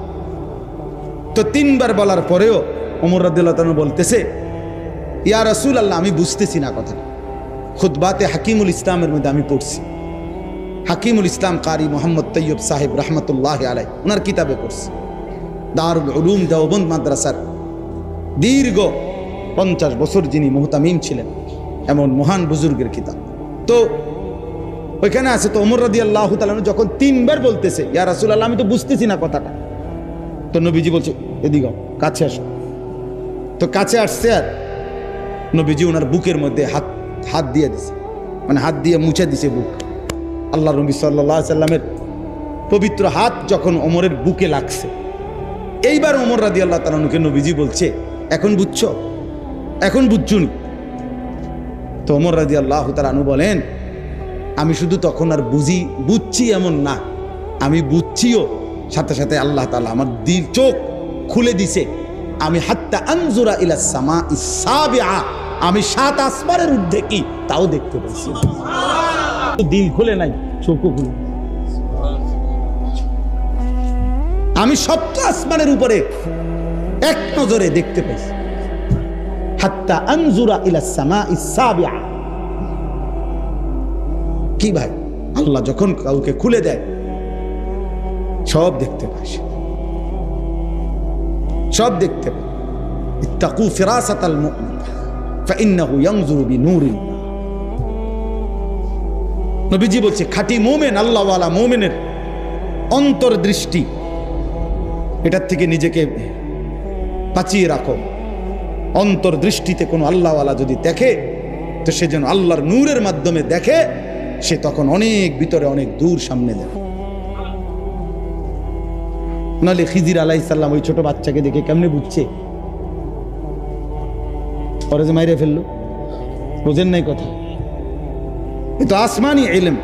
তো তিনবার বলার পরেও ওমর রাদিয়াল্লাহু তাআলা বলতেছে, ইয়া রাসূলুল্লাহ আমি বুঝতেছি না কথাটা। খুতবাতে হাকিমুল ইসলামের মধ্যে আমি পড়ছি, হাকিমুল ইসলাম কারি মোহাম্মদ তৈয়ব সাহেব রহমতুল্লাহ আলাই ওনার কিতাবে পড়ছি, দারুল উলুম দেওবন্দ মাদ্রাসার দীর্ঘ 50 বছর যিনি মুহতামিম ছিলেন, এমন মহান বুজুর্গের কিতাব। তো ওইখানে আছে। তো ওমর রাদিয়াল্লাহু তাআলা যখন তিনবার বলতেছে, ইয়া রাসূলুল্লাহ আমি তো বুঝতেছি না কথাটা, তো নবীজি বলছে এদিকে কাছে আসো। তো কাছে আসছে, আর নবীজি ওনার বুকের মধ্যে হাত দিয়ে দিছে, মানে হাত দিয়ে মুছে দিছে বুক। আল্লাহ নবী সাল্লাল্লাহু আলাইহি সাল্লামের পবিত্র হাত যখন ওমরের বুকে লাগছে, এইবার ওমর রাদিয়াল্লাহু তাআলা আনহুকে নবীজি বলছে, এখন বুঝছো, এখন বুঝছুনি। তো ওমর রাদিয়াল্লাহু তাআলা আনহু বলেন, আমি শুধু তখন আর বুঝছি এমন না, আমি বুঝছিও, সাথে সাথে আল্লাহ তাআলা আমার দিল চোখ খুলে দিছে। আমি হাত্তা আনজুরা ইলা সামাইস সাবিআ, আমি 7 আসমানের ঊর্ধ্বে কি তাও দেখতে পাচ্ছি। দিল খুলে নাই, চোখও খুলে, আমি 7 আসমানের উপরে এক নজরে দেখতে পাইছি। হাত্তা আনজুরা ইলা সামাইস সাবিআ। কি ভাই, আল্লাহ যখন কাউকে খুলে দেয় সব দেখতে পায়, সব দেখতে পায়। ইত্তাকু ফিরাসাতাল মুমিন ফাইন্নাহু ইয়ানজুরু বিনূরিন। নবীজি বলছে, খাঁটি মুমিন, আল্লাহওয়ালা মুমিনের অন্তর্দৃষ্টি, এটার থেকে নিজেকে বাঁচিয়ে রাখো। অন্তর্দৃষ্টিতে কোনো আল্লাহওয়ালা যদি দেখে, তো সে যেন আল্লাহর নূরের মাধ্যমে দেখে, সে তখন অনেক ভিতরে, অনেক দূর সামনে দেখে। নাহলে খিজির আলাইহিস সালাম ওই ছোট বাচ্চাকে দেখে কেমনে বুঝছে? পরে যে মাইরে ফেললো, বোঝেন নাই কথা। এ তো আসমানি ইলম,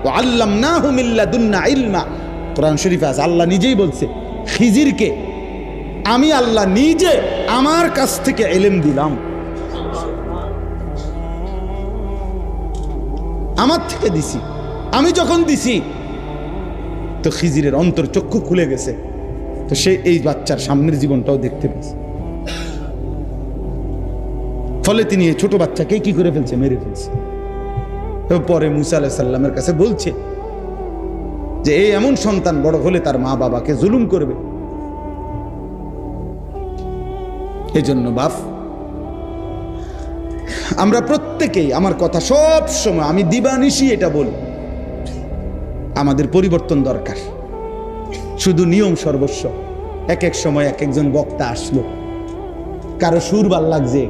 ওয়া আল্লামনাহু মিন লাদুন্না ইলমা। কোরআন শরীফে আছে, আল্লাহ নিজেই বলছে খিজিরকে আমি আল্লাহ নিজে আমার কাছ থেকে ইলম দিলাম, আমার থেকে দিছি। আমি যখন দিছি তো খিজিরের অন্তর চক্ষু খুলে গেছে, তো সে এই বাচ্চার সামনের জীবনটাও দেখতে পেয়েছে। ফলে তিনি এই ছোট বাচ্চাকে কি করে ফেলছে, মেরে ফেলছে। পরে মুসা আলাইহিস সালামের কাছে বলছে যে এই এমন সন্তান বড় হলে তার মা বাবাকে জুলুম করবে। এই জন্য বাপ আমরা প্রত্যেকেই, আমার কথা সব সময় আমি দিবানিশি এটা বলি, আমাদের পরিবর্তন দরকার। শুধু নিয়ম সর্বস্ব। এক এক সময় এক একজন বক্তা আসলো, কারো সুর ভালো লাগছে,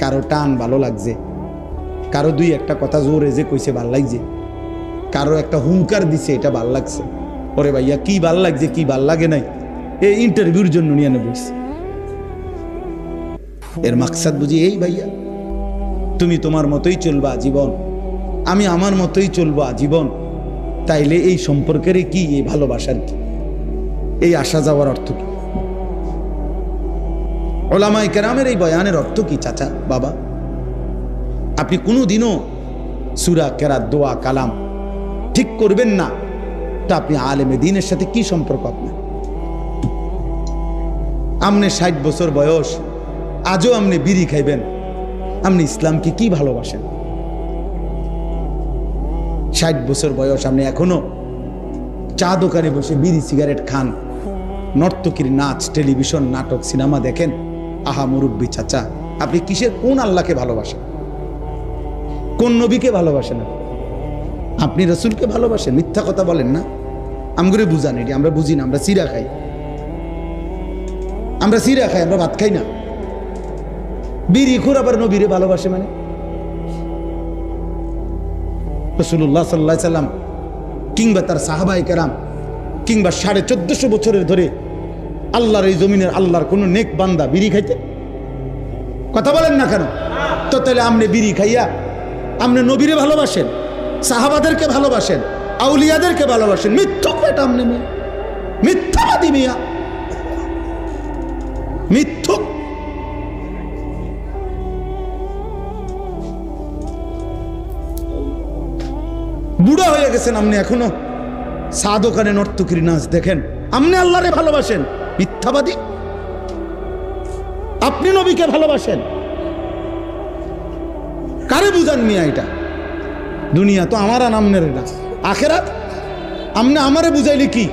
কারো টান ভালো লাগছে, কারো দুই একটা কথা জোরে যে কইছে ভাল লাগছে, কারো একটা হুঙ্কার দিছে এটা ভাল লাগছে। ওরে ভাইয়া কি ভাল লাগছে কি ভাল লাগে নাই এই ইন্টারভিউর জন্য নিয়ে বলছে। এর মাকসাদ বুঝি এই ভাইয়া, তুমি তোমার মতোই চলবা জীবন, আমি আমার মতোই চলবা জীবন। তাইলে এই সম্পর্কের কি, এই ভালোবাসার কি, এই আসা যাওয়ার অর্থ কি? ওলামায়ে কেরামের এই বয়ানের অর্থ কি চাচা বাবা? আপনি কোনোদিনও সূরা, কেরাত, দোয়া, কালাম ঠিক করবেন না, তা আপনি আলেমে দ্বীনের সাথে কি সম্পর্ক আপনার? আপনি 60 বছর বয়স, আজও আপনি বিড়ি খাইবেন, আপনি ইসলামকে কি ভালোবাসেন? 60 বছর বয়স, আপনি এখনো চা দোকানে বসে বিড়ি সিগারেট খান, নর্তকীর নাচ, টেলিভিশন, নাটক, সিনেমা দেখেন। আহা মুরব্বী চাচা, আপনি কিসের, কোন আল্লাহকে ভালোবাসেন? কোন নবীকে ভালোবাসেন? আপনি রসুলকে ভালোবাসেন? মিথ্যা কথা বলেন না, আমগুলো বুঝান। এটি আমরা বুঝি না, আমরা সিরা খাই, আমরা সিরা খাই, আমরা ভাত খাই না। বিড়ি খুর আবার নবীরে ভালোবাসে মানে? রাসূলুল্লাহ সাল্লাল্লাহু আলাইহি সাল্লাম কিংবা তার সাহাবায়ে কেরাম কিংবা 1450 বছরের ধরে আল্লাহর এই জমিনের আল্লাহর কোন নেক বান্দা বিড়ি খাইতে? কথা বলেন না কেন? তো তাহলে আপনি বিড়ি খাইয়া আপনি নবীরে ভালোবাসেন, সাহাবাদেরকে ভালোবাসেন, আউলিয়াদেরকে ভালোবাসেন? মিথ্যুক এটা, আপনি মিথ্যাবাদী মিয়া, মিথ্যুক। বুড়া হয়ে গেছেন আপনি, এখনো চা দোকানে নর্তকীর নাচ দেখেন, আপনি আল্লাহরে ভালোবাসেন? মিথ্যাবাদী। আপনি নবীকে ভালোবাসেন? কারে বুঝান মিয়া? এটা দুনিয়া তো আমার আর আমনের না, আখেরাত। আপনি আমারে বুঝাইলে কি?